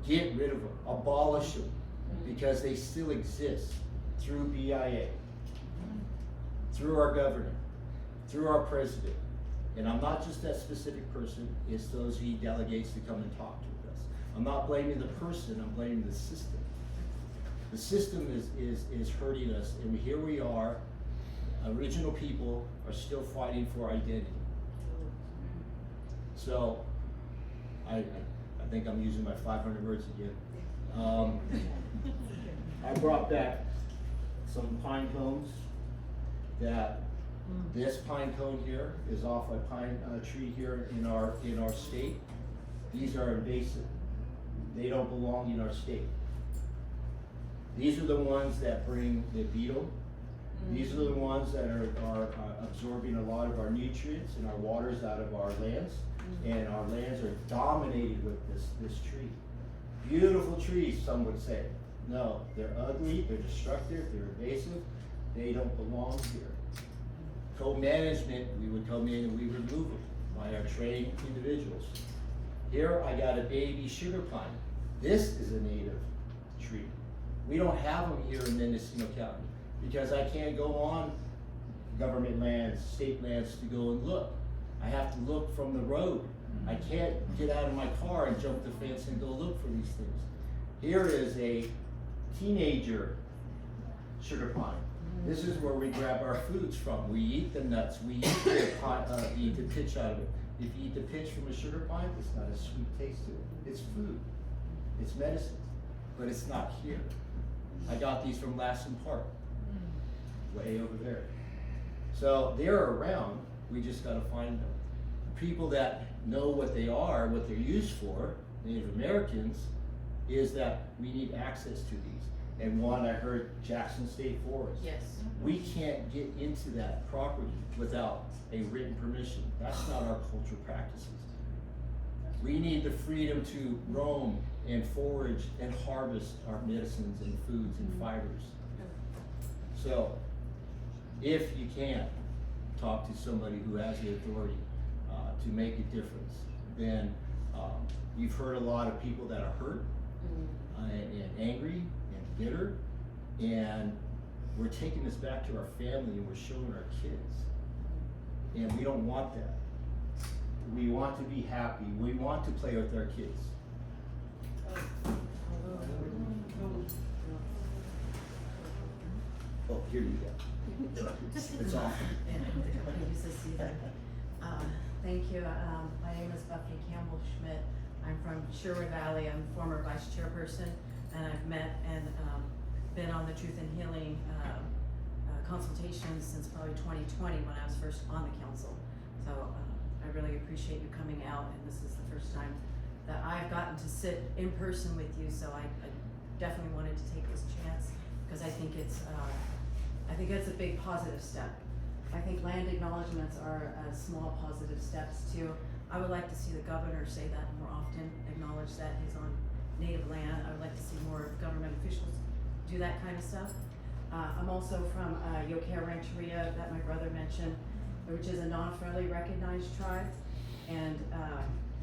get rid of them, abolish them, because they still exist through BIA, through our governor, through our president. And I'm not just that specific person, it's those he delegates to come and talk to us. I'm not blaming the person, I'm blaming the system. The system is hurting us, and here we are, original people are still fighting for identity. So, I think I'm using my 500 words again. I brought back some pine cones that this pine cone here is off a pine tree here in our state. These are invasive. They don't belong in our state. These are the ones that bring the beetle. These are the ones that are absorbing a lot of our nutrients and our waters out of our lands. And our lands are dominated with this tree. Beautiful trees, some would say. No, they're ugly, they're destructive, they're invasive, they don't belong here. Co-management, we would come in and we remove them by our trained individuals. Here I got a baby sugar pine. This is a native tree. We don't have them here in Mendocino County because I can't go on government lands, state lands to go and look. I have to look from the road. I can't get out of my car and jump the fence and go look for these things. Here is a teenager sugar pine. This is where we grab our foods from. We eat the nuts, we eat the pitch out of it. If you eat the pitch from a sugar pine, it's not a sweet taste to it. It's food, it's medicine, but it's not here. I got these from Lassen Park, way over there. So they're around, we just gotta find them. People that know what they are, what they're used for, Native Americans, is that we need access to these. And one, I heard Jackson State Forest. Yes. We can't get into that property without a written permission. That's not our cultural practices. We need the freedom to roam and forage and harvest our medicines and foods and fibers. So, if you can talk to somebody who has the authority to make a difference, then you've heard a lot of people that are hurt and angry and bitter, and we're taking this back to our family and we're showing our kids. And we don't want that. We want to be happy. We want to play with our kids. Oh, here you go. It's off. Thank you. My name is Buffy Campbell Schmidt. I'm from Sherwood Valley. I'm former vice chairperson, and I've met and been on the Truth and Healing consultations since probably 2020 when I was first on the council. So I really appreciate you coming out, and this is the first time that I've gotten to sit in person with you. So I definitely wanted to take this chance because I think it's a big positive step. I think land acknowledgements are small positive steps too. I would like to see the governor say that more often, acknowledge that he's on native land. I would like to see more government officials do that kind of stuff. I'm also from Yokair Rancheria that my brother mentioned, which is a non-federally recognized tribe. And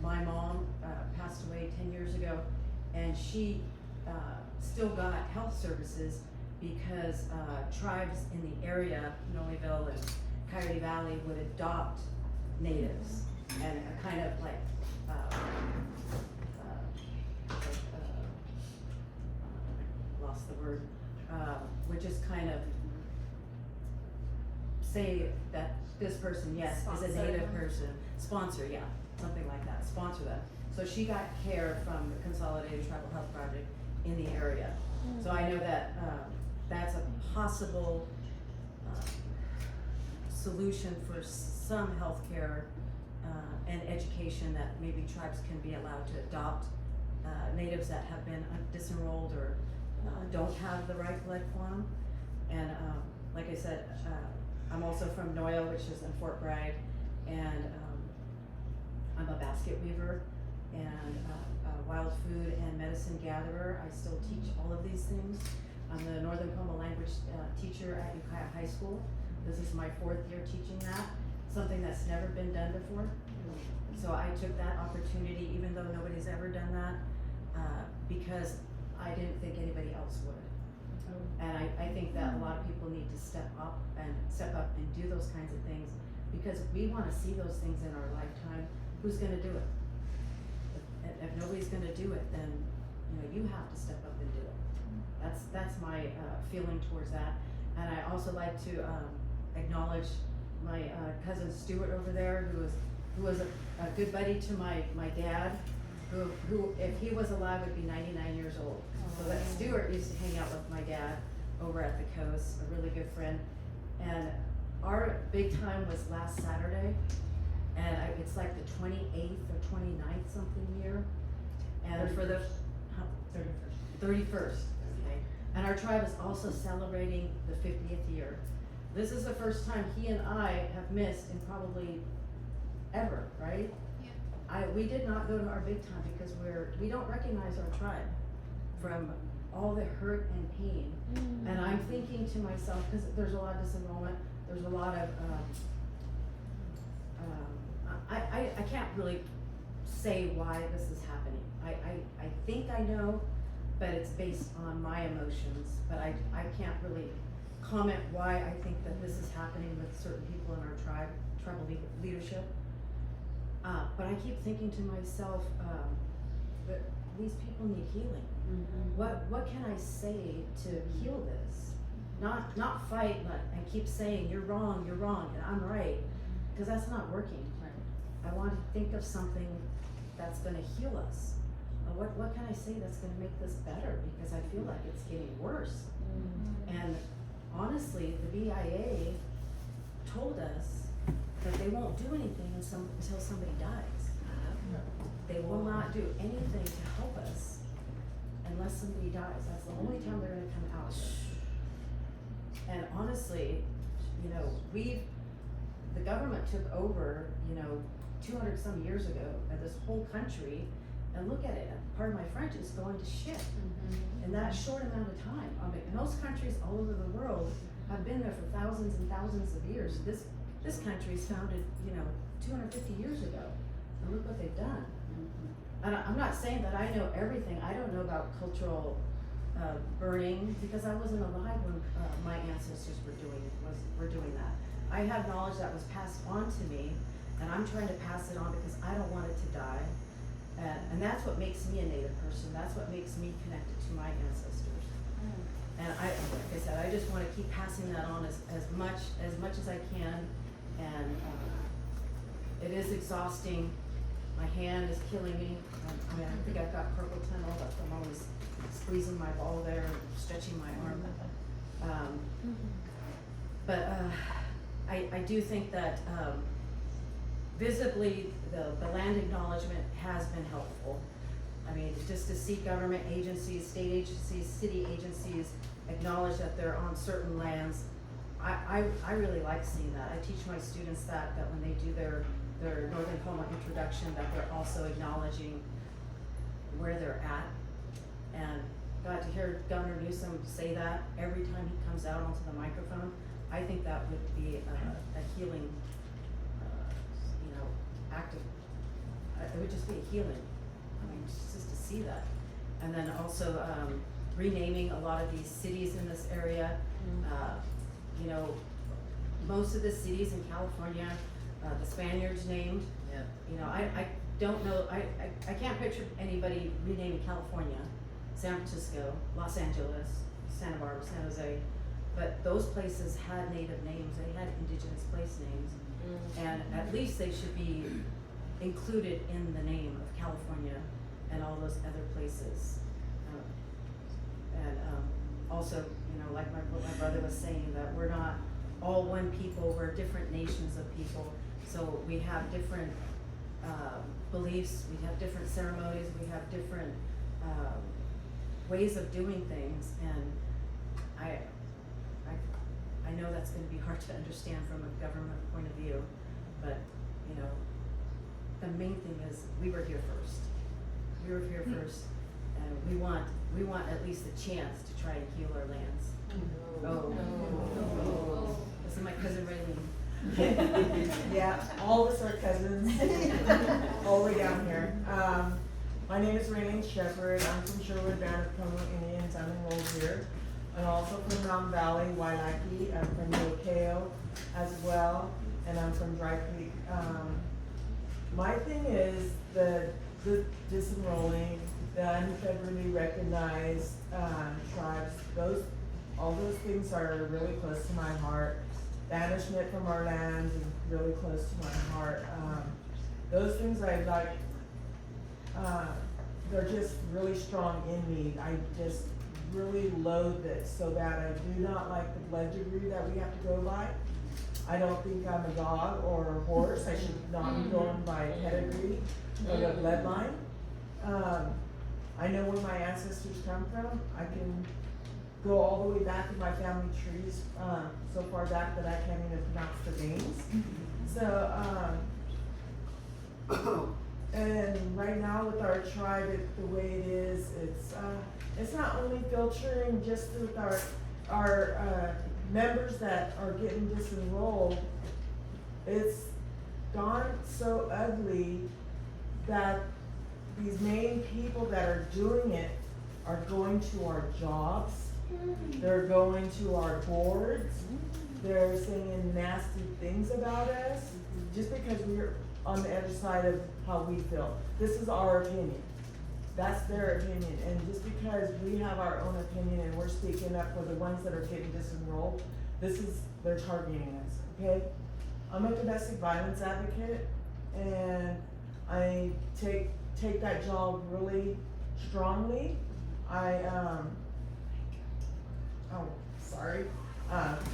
my mom passed away 10 years ago, and she still got health services because tribes in the area, Nollyville and Coyote Valley, would adopt natives and kind of like lost the word, would just kind of say that this person, yes, is a native person, sponsor, yeah, something like that, sponsor them. So she got care from the Consolidated Tribal Health Project in the area. So I know that that's a possible solution for some healthcare and education, that maybe tribes can be allowed to adopt natives that have been disenrolled or don't have the right blood quantum. And like I said, I'm also from Noyo, which is in Fort Bragg, and I'm a basket weaver. and a wild food and medicine gatherer. I still teach all of these things. I'm the Northern Pomo language teacher at Ukiah High School. This is my 4th year teaching that, something that's never been done before. So I took that opportunity, even though nobody's ever done that, because I didn't think anybody else would. And I think that a lot of people need to step up and do those kinds of things, because we want to see those things in our lifetime. Who's going to do it? If nobody's going to do it, then you have to step up and do it. That's my feeling towards that. And I also like to acknowledge my cousin Stuart over there, who was a good buddy to my dad, who if he was alive would be 99 years old. So that Stuart used to hang out with my dad over at the coast, a really good friend. And our big time was last Saturday, and it's like the 28th or 29th something year. And for the 31st, okay. And our tribe is also celebrating the 50th year. This is the first time he and I have missed in probably ever, right? Yeah. We did not go to our big time because we don't recognize our tribe from all the hurt and pain. And I'm thinking to myself, because there's a lot of disenrollment, there's a lot of, I can't really say why this is happening. I think I know, but it's based on my emotions, but I can't really comment why I think that this is happening with certain people in our tribal leadership. But I keep thinking to myself, that these people need healing. What can I say to heal this? Not fight and keep saying you're wrong, and I'm right, because that's not working. I want to think of something that's going to heal us. What can I say that's going to make this better? Because I feel like it's getting worse. And honestly, the BIA told us that they won't do anything until somebody dies. They will not do anything to help us unless somebody dies. That's the only time they're going to come out. And honestly, the government took over, 200 some years ago, this whole country, and look at it. Pardon my French, it's going to shit in that short amount of time. I mean, most countries all over the world have been there for thousands and thousands of years. This country is founded, 250 years ago, and look what they've done. And I'm not saying that I know everything. I don't know about cultural burning because I wasn't alive when my ancestors were doing that. I have knowledge that was passed on to me, and I'm trying to pass it on because I don't want it to die. And that's what makes me a Native person. That's what makes me connected to my ancestors. And like I said, I just want to keep passing that on as much as I can. And it is exhausting. My hand is killing me. I think I've got carpal tunnel. That's why I'm always squeezing my ball there and stretching my arm. But I do think that visibly the land acknowledgement has been helpful. I mean, just to see government agencies, state agencies, city agencies acknowledge that they're on certain lands. I really like seeing that. I teach my students that when they do their Northern Pomo introduction, that they're also acknowledging where they're at. And got to hear Governor Newsom say that every time he comes out onto the microphone. I think that would be a healing, act of, it would just be a healing. I mean, just to see that. And then also renaming a lot of these cities in this area. Most of the cities in California, the Spaniards named. I don't know, I can't picture anybody renaming California, San Francisco, Los Angeles, Santa Barbara, San Jose. But those places had native names, they had indigenous place names. And at least they should be included in the name of California and all those other places. Also, like what my brother was saying, that we're not all one people, we're different nations of people. So we have different beliefs, we have different ceremonies, we have different ways of doing things, and I know that's going to be hard to understand from a government point of view, but the main thing is we were here first. you're here first. We want at least a chance to try and heal our lands. This is my cousin Raylene. Yeah, all of us are cousins, all the way down here. My name is Raylene Sherwood. I'm from Sherwood, band of Pomo Indians. I'm enrolled here. I'm also from Mountain Valley, Wailaki. I'm from Yokeo as well, and I'm from Dry Creek. My thing is the disenrolling, the unfederally recognized tribes. All those things are really close to my heart. Banishment from our lands is really close to my heart. Those things I like, they're just really strong in me. I just really loathe it so bad. I do not like the blood degree that we have to go by. I don't think I'm a dog or a horse. I should not be going by pedigree or the bloodline. I know where my ancestors come from. I can go all the way back in my family trees, so far back that I can't even pronounce the names. So, and right now with our tribe, the way it is, it's not only filtering just with our members that are getting disenrolled. It's gone so ugly that these main people that are doing it are going to our jobs. They're going to our boards. They're saying nasty things about us just because we're on the other side of how we feel. This is our opinion. That's their opinion. And just because we have our own opinion and we're speaking up for the ones that are getting disenrolled, they're targeting us, okay? I'm a domestic violence advocate, and I take that job really strongly.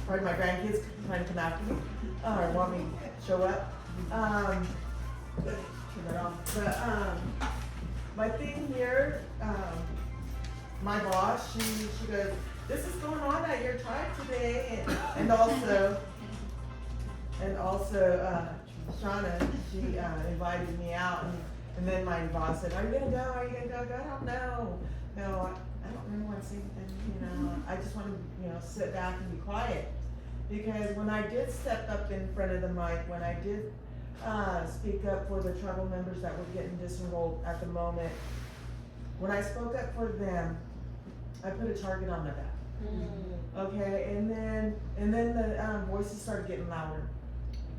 Probably my grandkids trying to come after me, or want me to show up. Turn that off. But my thing here, my boss, she goes, "This is going on at your tribe today," and also Shauna, she invited me out, and then my boss said, "Are you gonna go? Are you gonna go?" I don't know. No, I don't really want to say anything, I just want to, sit back and be quiet. Because when I did step up in front of the mic, when I did speak up for the tribal members that were getting disenrolled at the moment, when I spoke up for them, I put a target on my back. Okay, and then the voices started getting louder.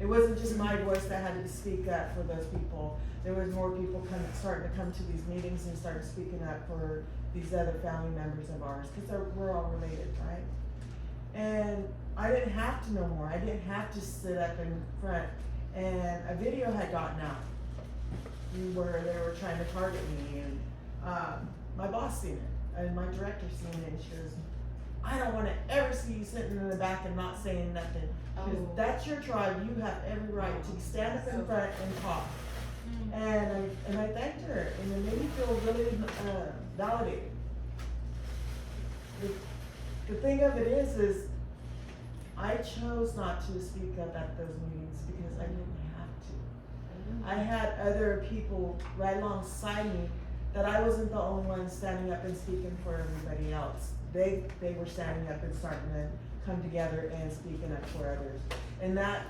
It wasn't just my voice that had to speak up for those people. There was more people starting to come to these meetings and start speaking up for these other family members of ours, because we're all related, right? And I didn't have to know more. I didn't have to sit up in front. And a video had gotten out where they were trying to target me, and my boss seen it, and my director seen it, and she goes, "I don't want to ever see you sitting in the back and not saying nothing. Because that's your tribe. You have every right to stand up in front and talk." And I thanked her, and it made me feel really validated. The thing of it is I chose not to speak up at those meetings because I didn't have to. I had other people right alongside me that I wasn't the only one standing up and speaking for everybody else. They were standing up and starting to come together and speaking up for others. And that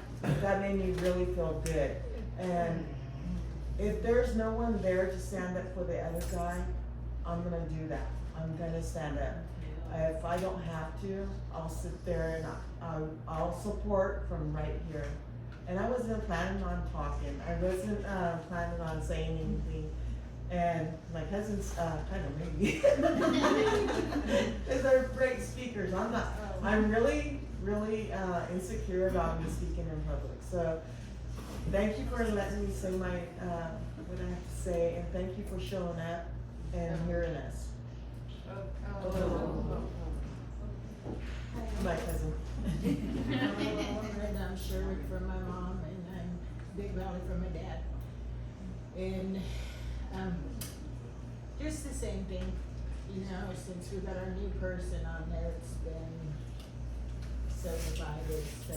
made me really feel good. And if there's no one there to stand up for the other guy, I'm gonna do that. I'm gonna stand up. If I don't have to, I'll sit there and I'll support from right here. And I wasn't planning on talking. I wasn't planning on saying anything. And my cousin's kind of maybe, because they're great speakers. I'm really, really insecure about me speaking in public. So thank you for letting me say what I have to say, and thank you for showing up and hearing us. My cousin. And I'm Sherwood from my mom, and I'm Big Valley from my dad. And just the same thing, since we got our new person on there, it's been so divided, so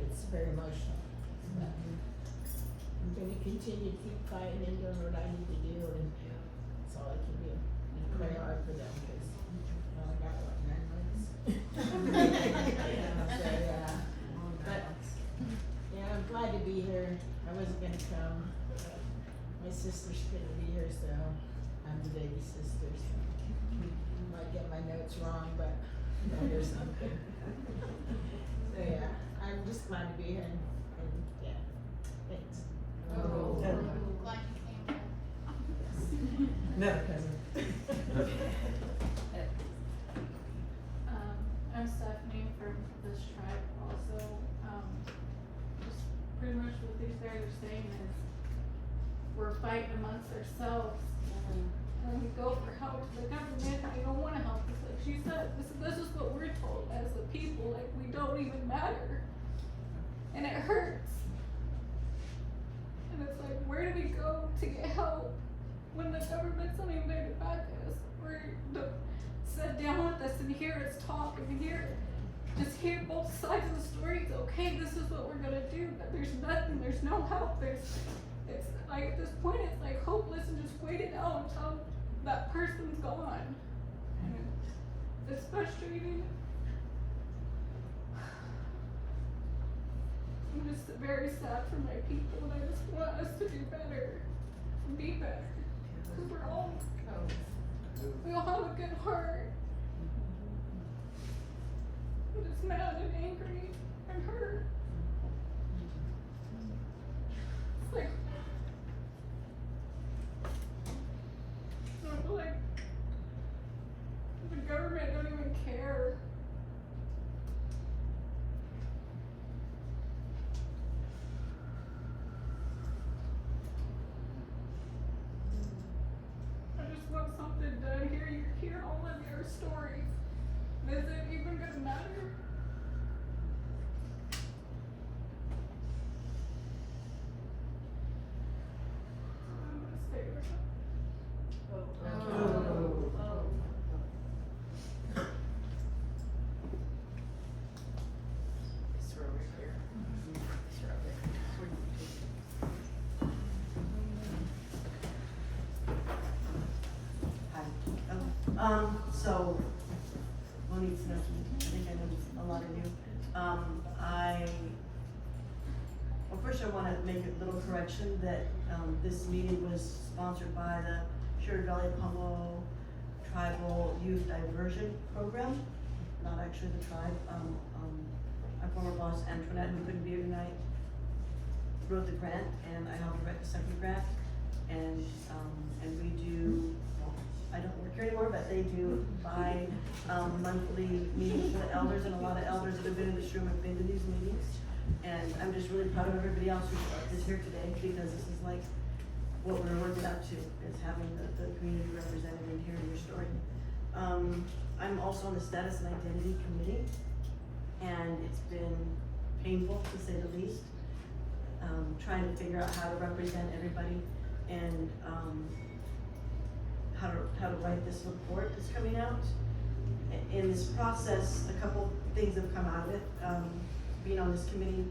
it's very emotional. But I'm gonna continue to keep fighting and doing what I need to do, and that's all I can do. And pray hard for them, cause, you know, I got what, 9 months? So, yeah, but, yeah, I'm glad to be here. I wasn't gonna come, but my sisters couldn't be here, so I'm the baby sister, so. Might get my notes wrong, but there's something. So, yeah, I'm just glad to be here and yeah, thanks. Oh. Glad you came. No, cousin. I'm Stephanie from this tribe also. Just pretty much what these guys are saying is we're fighting amongst ourselves. And we go for help to the government and they don't wanna help us. Like she said, this is what we're told as the people, like we don't even matter. And it hurts. And it's like, where do we go to get help when the government's not even there to back us? Or to sit down with us and hear us talk and just hear both sides of the story. It's okay, this is what we're gonna do, but there's nothing, there's no help, it's like at this point it's like hopeless and just wait it out until that person's gone. And it's frustrating. I'm just very sad for my people and I just want us to do better and be better. Because we all have a good heart. I'm just mad and angry and hurt. It's like, I feel like the government don't even care. I just want something done here. You hear all of your stories. Is it even gonna matter? I'm gonna stay with it. So, Monique's knows me, I think I know a lot of you. Well, first I wanna make a little correction that, this meeting was sponsored by the Sherwood Valley Pomo Tribal Youth Diversion Program, not actually the tribe. Our former boss Antoinette, who couldn't be here tonight, wrote the grant, and I helped write the second grant. And we do, well, I don't work here anymore, but they do monthly meetings for the elders, and a lot of elders that have been in this room have been to these meetings. And I'm just really proud of everybody else who is here today, because this is like what we're working up to, is having the community represented and hearing your story. I'm also on the Status and Identity Committee, and it's been painful to say the least, trying to figure out how to represent everybody and how to write this report that's coming out. In this process, a couple things have come out of it. Being on this committee,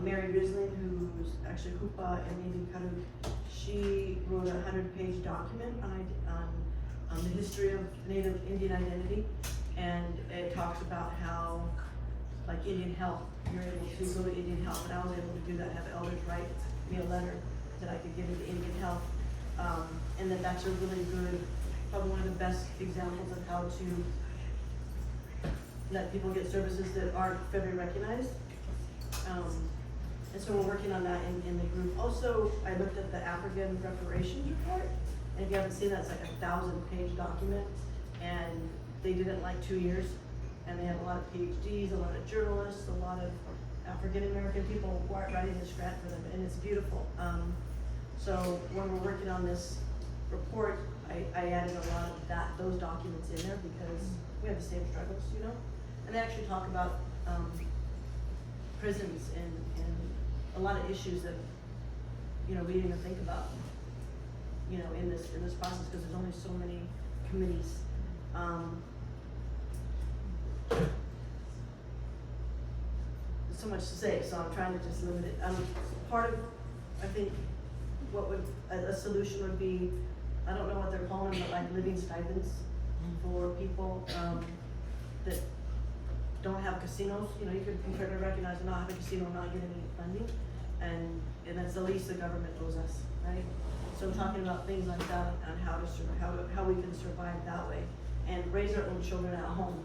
Mary Riesling, who's actually Hupa and Indian Karuk, she wrote a 100-page document on the history of Native Indian identity, and it talks about how, like Indian Health, you're able to go to Indian Health, and I was able to do that, have elders write me a letter that I could give into Indian Health. And then that's a really good, probably one of the best examples of how to let people get services that aren't federally recognized. And so we're working on that in the group. Also, I looked at the African reparations report, and if you haven't seen that, it's like a 1,000-page document, and they did it in like 2 years, and they had a lot of PhDs, a lot of journalists, a lot of African-American people writing this grant for them, and it's beautiful. So when we're working on this report, I added a lot of those documents in there because we have the same struggles, you know? And they actually talk about prisons and a lot of issues that, you know, we didn't even think about, you know, in this process, because there's only so many committees. There's so much to say, so I'm trying to just limit it. Part of, I think, what would a solution would be I don't know what they're calling them, but like living stipends for people, that don't have casinos. You know, you could compare to recognize not having a casino, not getting any funding, and that's the least the government owes us, right? So I'm talking about things like that and how we can survive that way and raise our own children at home.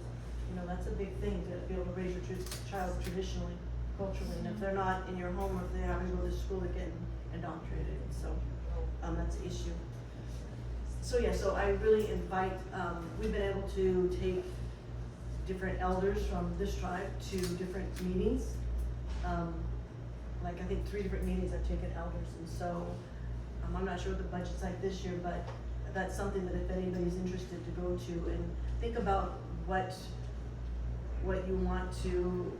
You know, that's a big thing, to be able to raise your child traditionally, culturally, and if they're not in your home, or if they're having to go to school, they're getting indoctrinated, so, that's an issue. So yeah, so I really invite, we've been able to take different elders from this tribe to different meetings. Like I think 3 different meetings I've taken elders, and so, I'm not sure what the budget's like this year, but that's something that if anybody's interested to go to and think about what you want to,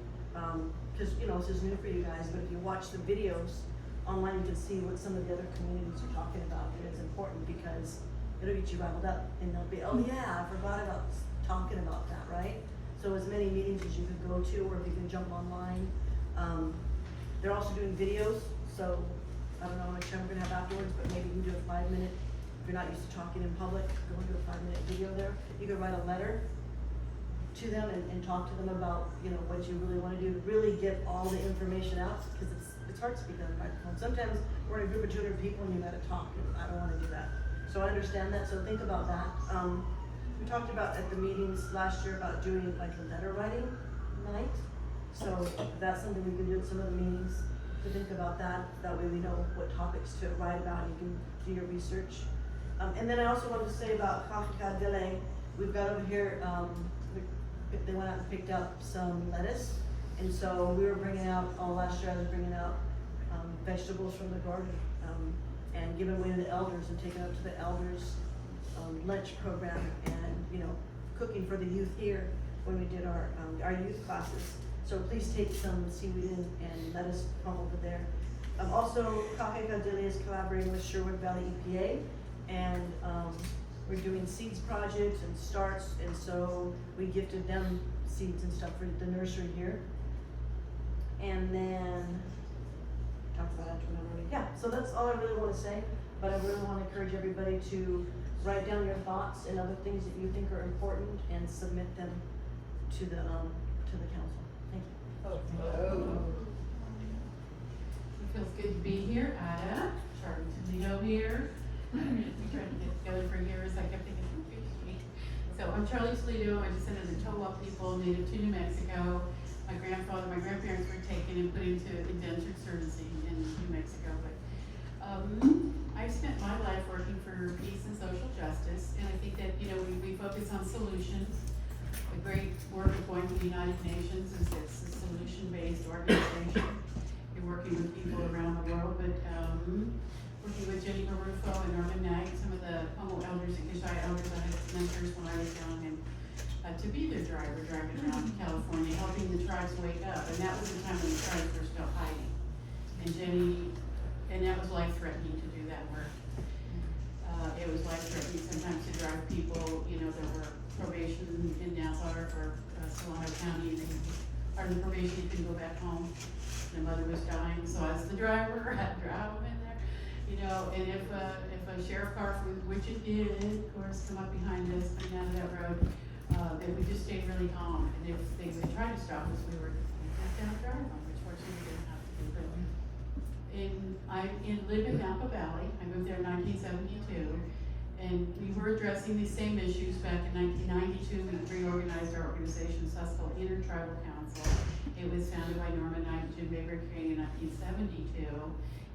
cause you know, this is new for you guys, but if you watch the videos online, you can see what some of the other communities are talking about, and it's important because it'll get you riled up, and they'll be, oh yeah, I forgot about talking about that, right? So as many meetings as you can go to, or if you can jump online. They're also doing videos, so I don't know how much time we're gonna have afterwards, but maybe you can do a 5-minute, if you're not used to talking in public, go and do a 5-minute video there. You can write a letter to them and talk to them about, you know, what you really wanna do, to really get all the information out, because it's hard to speak on the microphone. Sometimes we're in a group of 200 people and you gotta talk, and I don't wanna do that. So I understand that, so think about that. We talked about at the meetings last year about doing like a letter writing night. So if that's something we can do at some of the meetings, to think about that. That way we know what topics to write about, you can do your research. And then I also wanted to say about Kafka Dele. We've got over here, they went out and picked up some lettuce. And so we were bringing out, last year I was bringing out vegetables from the garden and giving away to the elders and taking up to the elders lunch program, and you know, cooking for the youth here when we did our youth classes. So please take some seaweed and lettuce from over there. Also, Cafe Cadillo is collaborating with Sherwood Valley EPA, and we're doing seeds projects and starts, and so we gifted them seeds and stuff for the nursery here. And then, talked about after already. Yeah, so that's all I really want to say, but I really want to encourage everybody to write down your thoughts and other things that you think are important and submit them to the council. Thank you. It feels good to be here. Ada, Charlie Toledo here. We tried to get together for years. I kept thinking, so I'm Charlie Toledo. I descended of the Towa people, native to New Mexico. My grandparents were taken and put into indentured servitude in New Mexico. But I've spent my life working for peace and social justice, and I think that, you know, we focus on solutions. The great work of going to the United Nations is it's a solution-based organization. You're working with people around the world, but working with Jenny Marufo and Norman Knight, some of the Pomo elders and Kishai elders, I had mentors when I was young, and to be their driver, driving around California, helping the tribes wake up. And that was the time when the tribes were still hiding. And Jenny, and that was life-threatening to do that work. It was life-threatening sometimes to drive people, you know, that were probation in Napa or Solano County, and they are in probation, you couldn't go back home. Their mother was dying, so as the driver, I had to drive them in there. You know, and if a sheriff car, which it did, of course, come up behind us, come down that road, then we just stayed really calm. And if they would try to stop us, we were down drive them, which fortunately we didn't have to do. But I live in Napa Valley. I moved there in 1972, and we were addressing these same issues back in 1992. We reorganized our organization, so that's called Intertribal Council. It was founded by Norman Knight and Jim Baker Crane in 1972,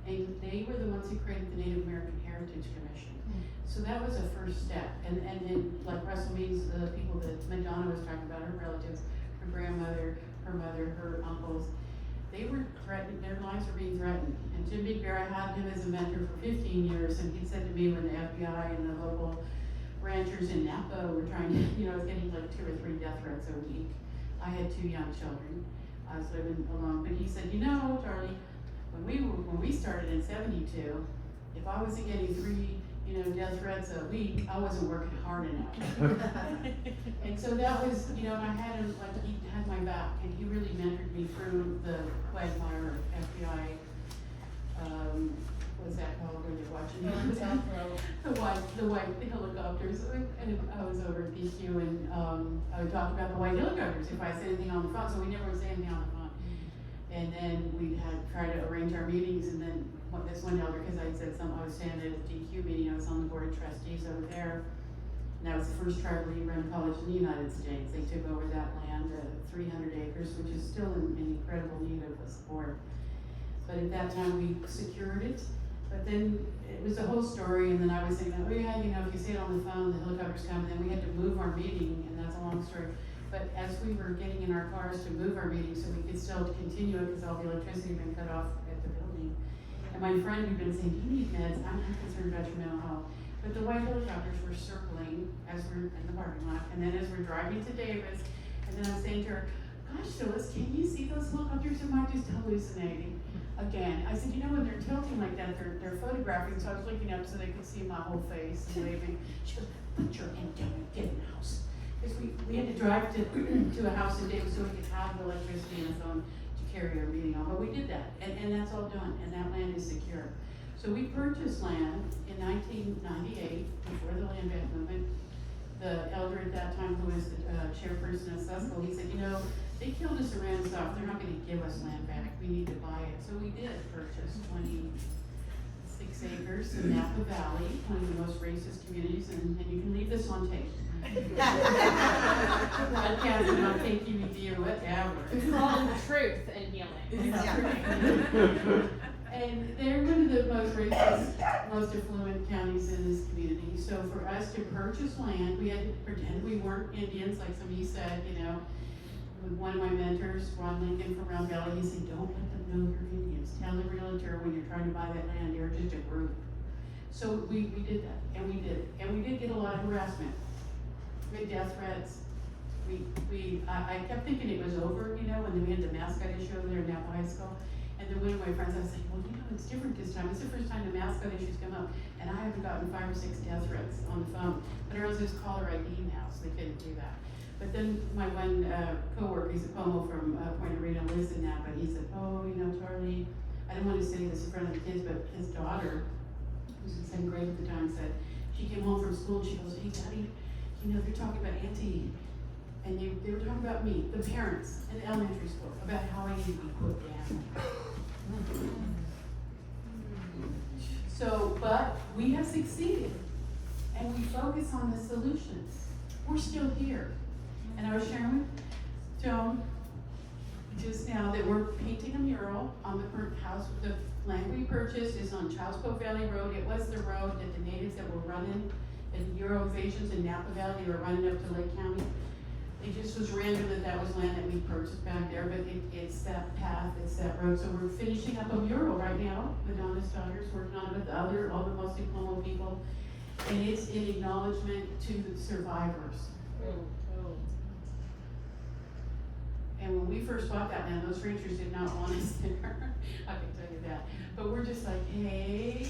and they were the ones who created the Native American Heritage Commission. So that was a first step, and then like Russell means the people that Madonna was talking about, her relatives, her grandmother, her mother, her uncles, they were threatened, their lives were being threatened. And Jim Big Bear, I had him as a mentor for 15 years, and he said to me when the FBI and the local ranchers in Napa were trying to, you know, I was getting like 2 or 3 death threats a week. I had 2 young children. I was living alone, but he said, you know, Charlie, when we started in 72, if I wasn't getting 3, you know, death threats a week, I wasn't working hard enough. And so that was, you know, and I had him, like, he had my back, and he really mentored me through the quagmire of FBI, what's that called, where the watching Top row. the white helicopters, and I was over at DQ, and, I would talk about the white helicopters if I said anything on the phone, so we never would say anything on the phone. And then we'd try to arrange our meetings, and then this one elder, because I said I was standing at a DQ meeting, I was on the board of trustees over there. And that was the first tribally run college in the United States. They took over that land, 300 acres, which is still in incredible need of support. But at that time, we secured it. But then it was a whole story, and then I was saying, oh yeah, you know, if you say it on the phone, the helicopters come, and then we had to move our meeting, and that's a long story. But as we were getting in our cars to move our meeting so we could still continue it, because all the electricity had been cut off at the building. And my friend had been saying, do you need meds? I'm concerned about your mental health. But the white helicopters were circling as we're in the parking lot, and then as we're driving to Davis, and then I'm saying to her, gosh, Phyllis, can you see those helicopters? Am I just hallucinating? Again, I said, you know, when they're tilting like that, they're photographing, so I was looking up so they could see my whole face and waving. She goes, put your hand down and get in the house. Because we had to drive to a house in Davis so we could have the electricity and the phone to carry our meeting on, but we did that, and that's all done, and that land is secure. So we purchased land in 1998, before the land bank movement. The elder at that time, who was the chairperson of Susquehanna, he said, you know, they killed us around south, they're not gonna give us land back, we need to buy it. So we did purchase 26 acres in Napa Valley, one of the most racist communities, and you can leave this on tape. Podcast, and I'll take you with you, whatever. It's called Truth and Healing. And they're one of the most racist, most affluent counties in this community. So for us to purchase land, we had to pretend we weren't Indians, like somebody said, you know. With one of my mentors, Ron Lincoln from Round Valley, he said, don't let them know you're Indians. Tell the realtor when you're trying to buy that land, you're just a group. So we did that, and we did it. And we did get a lot of harassment. We had death threats. I kept thinking it was over, you know, when we had the mascot issue over there in Napa High School. And then one of my friends, I was like, well, you know, it's different this time. It's the first time the mascot issues come up, and I haven't gotten 5 or 6 death threats on the phone. But I was just caller ID now, so they couldn't do that. But then my one coworker, he's a Pomo from Point Arena, lives in Napa, and he said, oh, you know, Charlie, I didn't want to say this in front of the kids, but his daughter, who's in 7th grade at the time, said, she came home from school, and she goes, hey, Daddy, you know, they're talking about Auntie, and they were talking about me, the parents, in elementary school, about how I need to be put down. So, but we have succeeded, and we focus on the solutions. We're still here. And I was sharing with Joan just now that we're painting a mural on the house. The land we purchased is on Childscope Valley Road. It was the road that the natives that were running, the Euro invasions in Napa Valley, they were running up to Lake County. It just was random that was land that we purchased back there, but it's that path, it's that road. So we're finishing up a mural right now. Madonna's daughter's working on it with all the mostly Pomo people. And it's in acknowledgement to the survivors. And when we first bought that land, those ranchers did not want us there. I can tell you that. But we're just like, hey,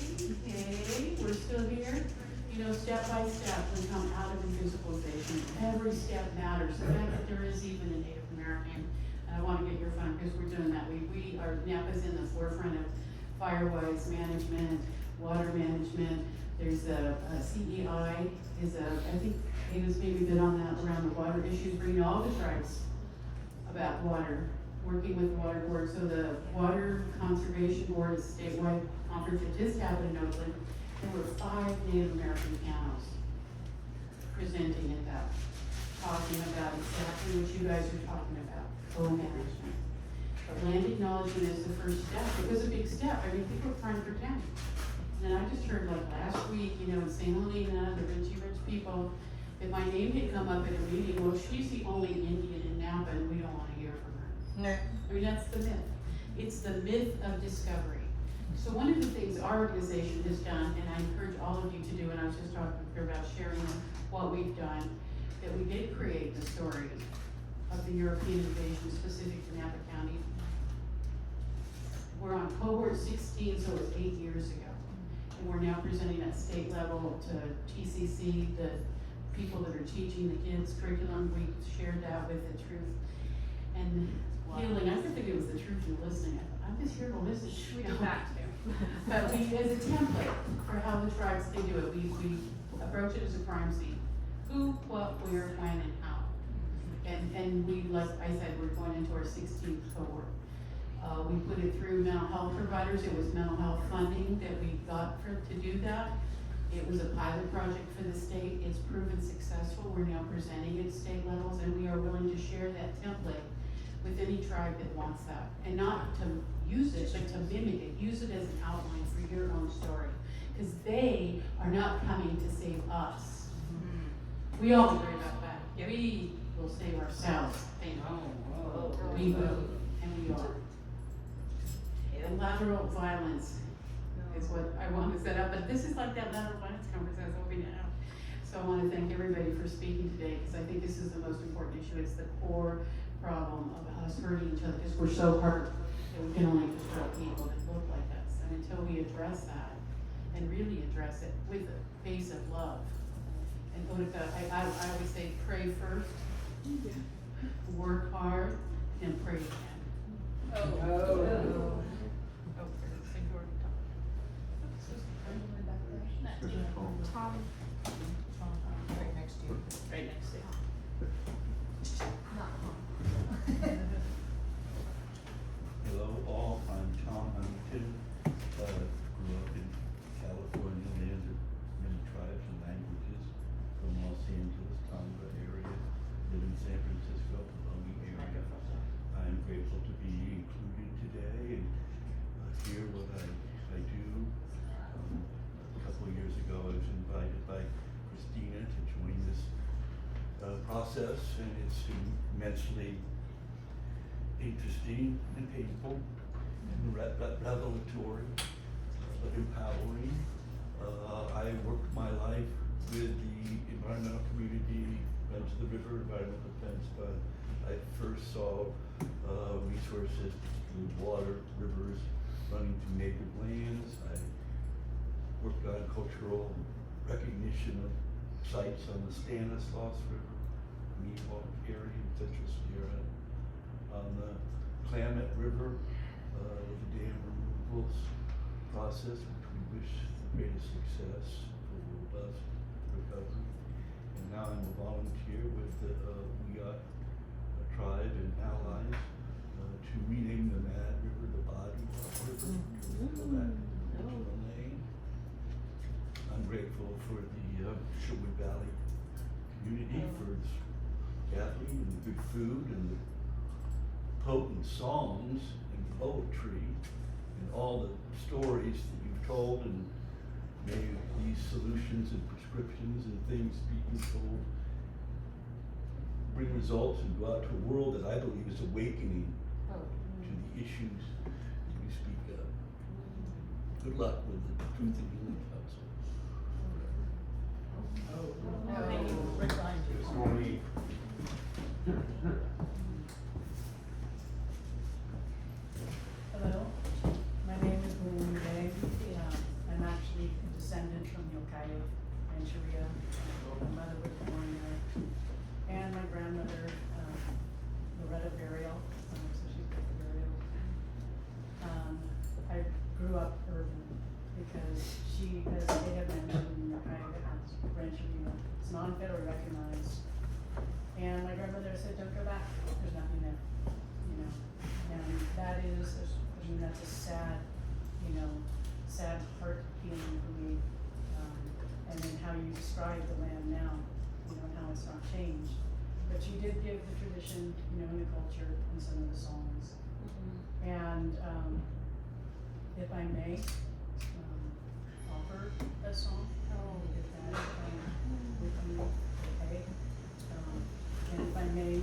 we're still here. You know, step by step, we come out of invisibilization. Every step matters. The fact that there is even a Native American, and I want to get your phone because we're doing that. We are, Napa's in the forefront of fire-wise management, water management. There's a CEI is I think David's maybe been on that around the water issues, bringing all the tribes about water, working with the water board. So the Water Conservation Board is a statewide conference that just happened in Oakland. There were 5 Native American panels presenting at that, talking about exactly what you guys are talking about, co-management. But land acknowledgement is the first step. It was a big step. I mean, people are trying to pretend. And I just heard like last week, you know, in St. Helena, the rich people, that my name had come up at a meeting. Well, she's the only Indian in Napa, and we don't want to hear from her. No. I mean, that's the myth. It's the myth of discovery. So one of the things our organization has done, and I encourage all of you to do, and I was just talking about sharing what we've done, that we did create the story of the European invasion specific to Napa County. We're on cohort 16, so it was 8 years ago. And we're now presenting at state level to TCC, the people that are teaching the kids curriculum. We shared that with the truth and healing. I didn't think it was the truth and listening. I'm just here to listen. We do that too. But we, as a template for how the tribes can do it, we approach it as a crime scene. Who, what, where, when, and how. And we, like I said, we're going into our 16th cohort. We put it through mental health providers. It was mental health funding that we got to do that. It was a pilot project for the state. It's proven successful. We're now presenting at state levels, and we are willing to share that template with any tribe that wants that. And not to use it, but to mimic it. Use it as an outline for your own story. Because they are not coming to save us. We all agree about that. We will save ourselves. They know. We will, and we are. And lateral violence is what I want to set up, but this is like that lateral violence conversation that we have. So I want to thank everybody for speaking today, because I think this is the most important issue. It's the core problem of us hurting each other, because we're so hurt that we can only control people that look like us. And until we address that, and really address it with a face of love. And Loretta, I always say, pray first, work hard, and pray again. Tom. Right next to you. Right next to you. Not Tom. Hello all, I'm Tom Huntington. Grew up in California, land of many tribes and languages, from Los Angeles, Tonga area, live in San Francisco, Peloni area. I'm grateful to be included today and hear what I do. A couple of years ago, I was invited by Christina to join this process, and it's immensely interesting and painful and revelatory, but empowering. I worked my life with the environmental community, Friends of the River, environmental defense, but I first saw resources through water, rivers, running through native lands. I worked on cultural recognition of sites on the Stanislaus River, Miwok area in Central Sierra, on the Klamath River, with the dam removals process, which we wish the greatest success for robust recovery. And now I'm a volunteer with the Wiyot tribe and allies to rename the Mad River the Body River. Go back to the original name. I'm grateful for the Sherwood Valley community for its gathering and the good food and the potent songs and poetry and all the stories that you've told, and may these solutions and prescriptions and things being told bring results and go out to a world that I believe is awakening to the issues that we speak of. Good luck with the Truth and Healing Council. Thank you. We're trying to. It's only Hello, my name is Miranda. I'm actually a descendant from Yokayo and Sharia. My mother was born there, and my grandmother, Loretta burial, so she's got the burial. I grew up urban because as they have mentioned, Yokayo has Ranch Sharia. It's non-federally recognized. And my grandmother said, don't go back, there's nothing there, and that is, that's a sad, sad heart feeling for me. And then how you describe the land now, and how it's not changed. But you did give the tradition, and the culture and some of the songs. And if I may, offer a song, if that, with you, okay? And if I may,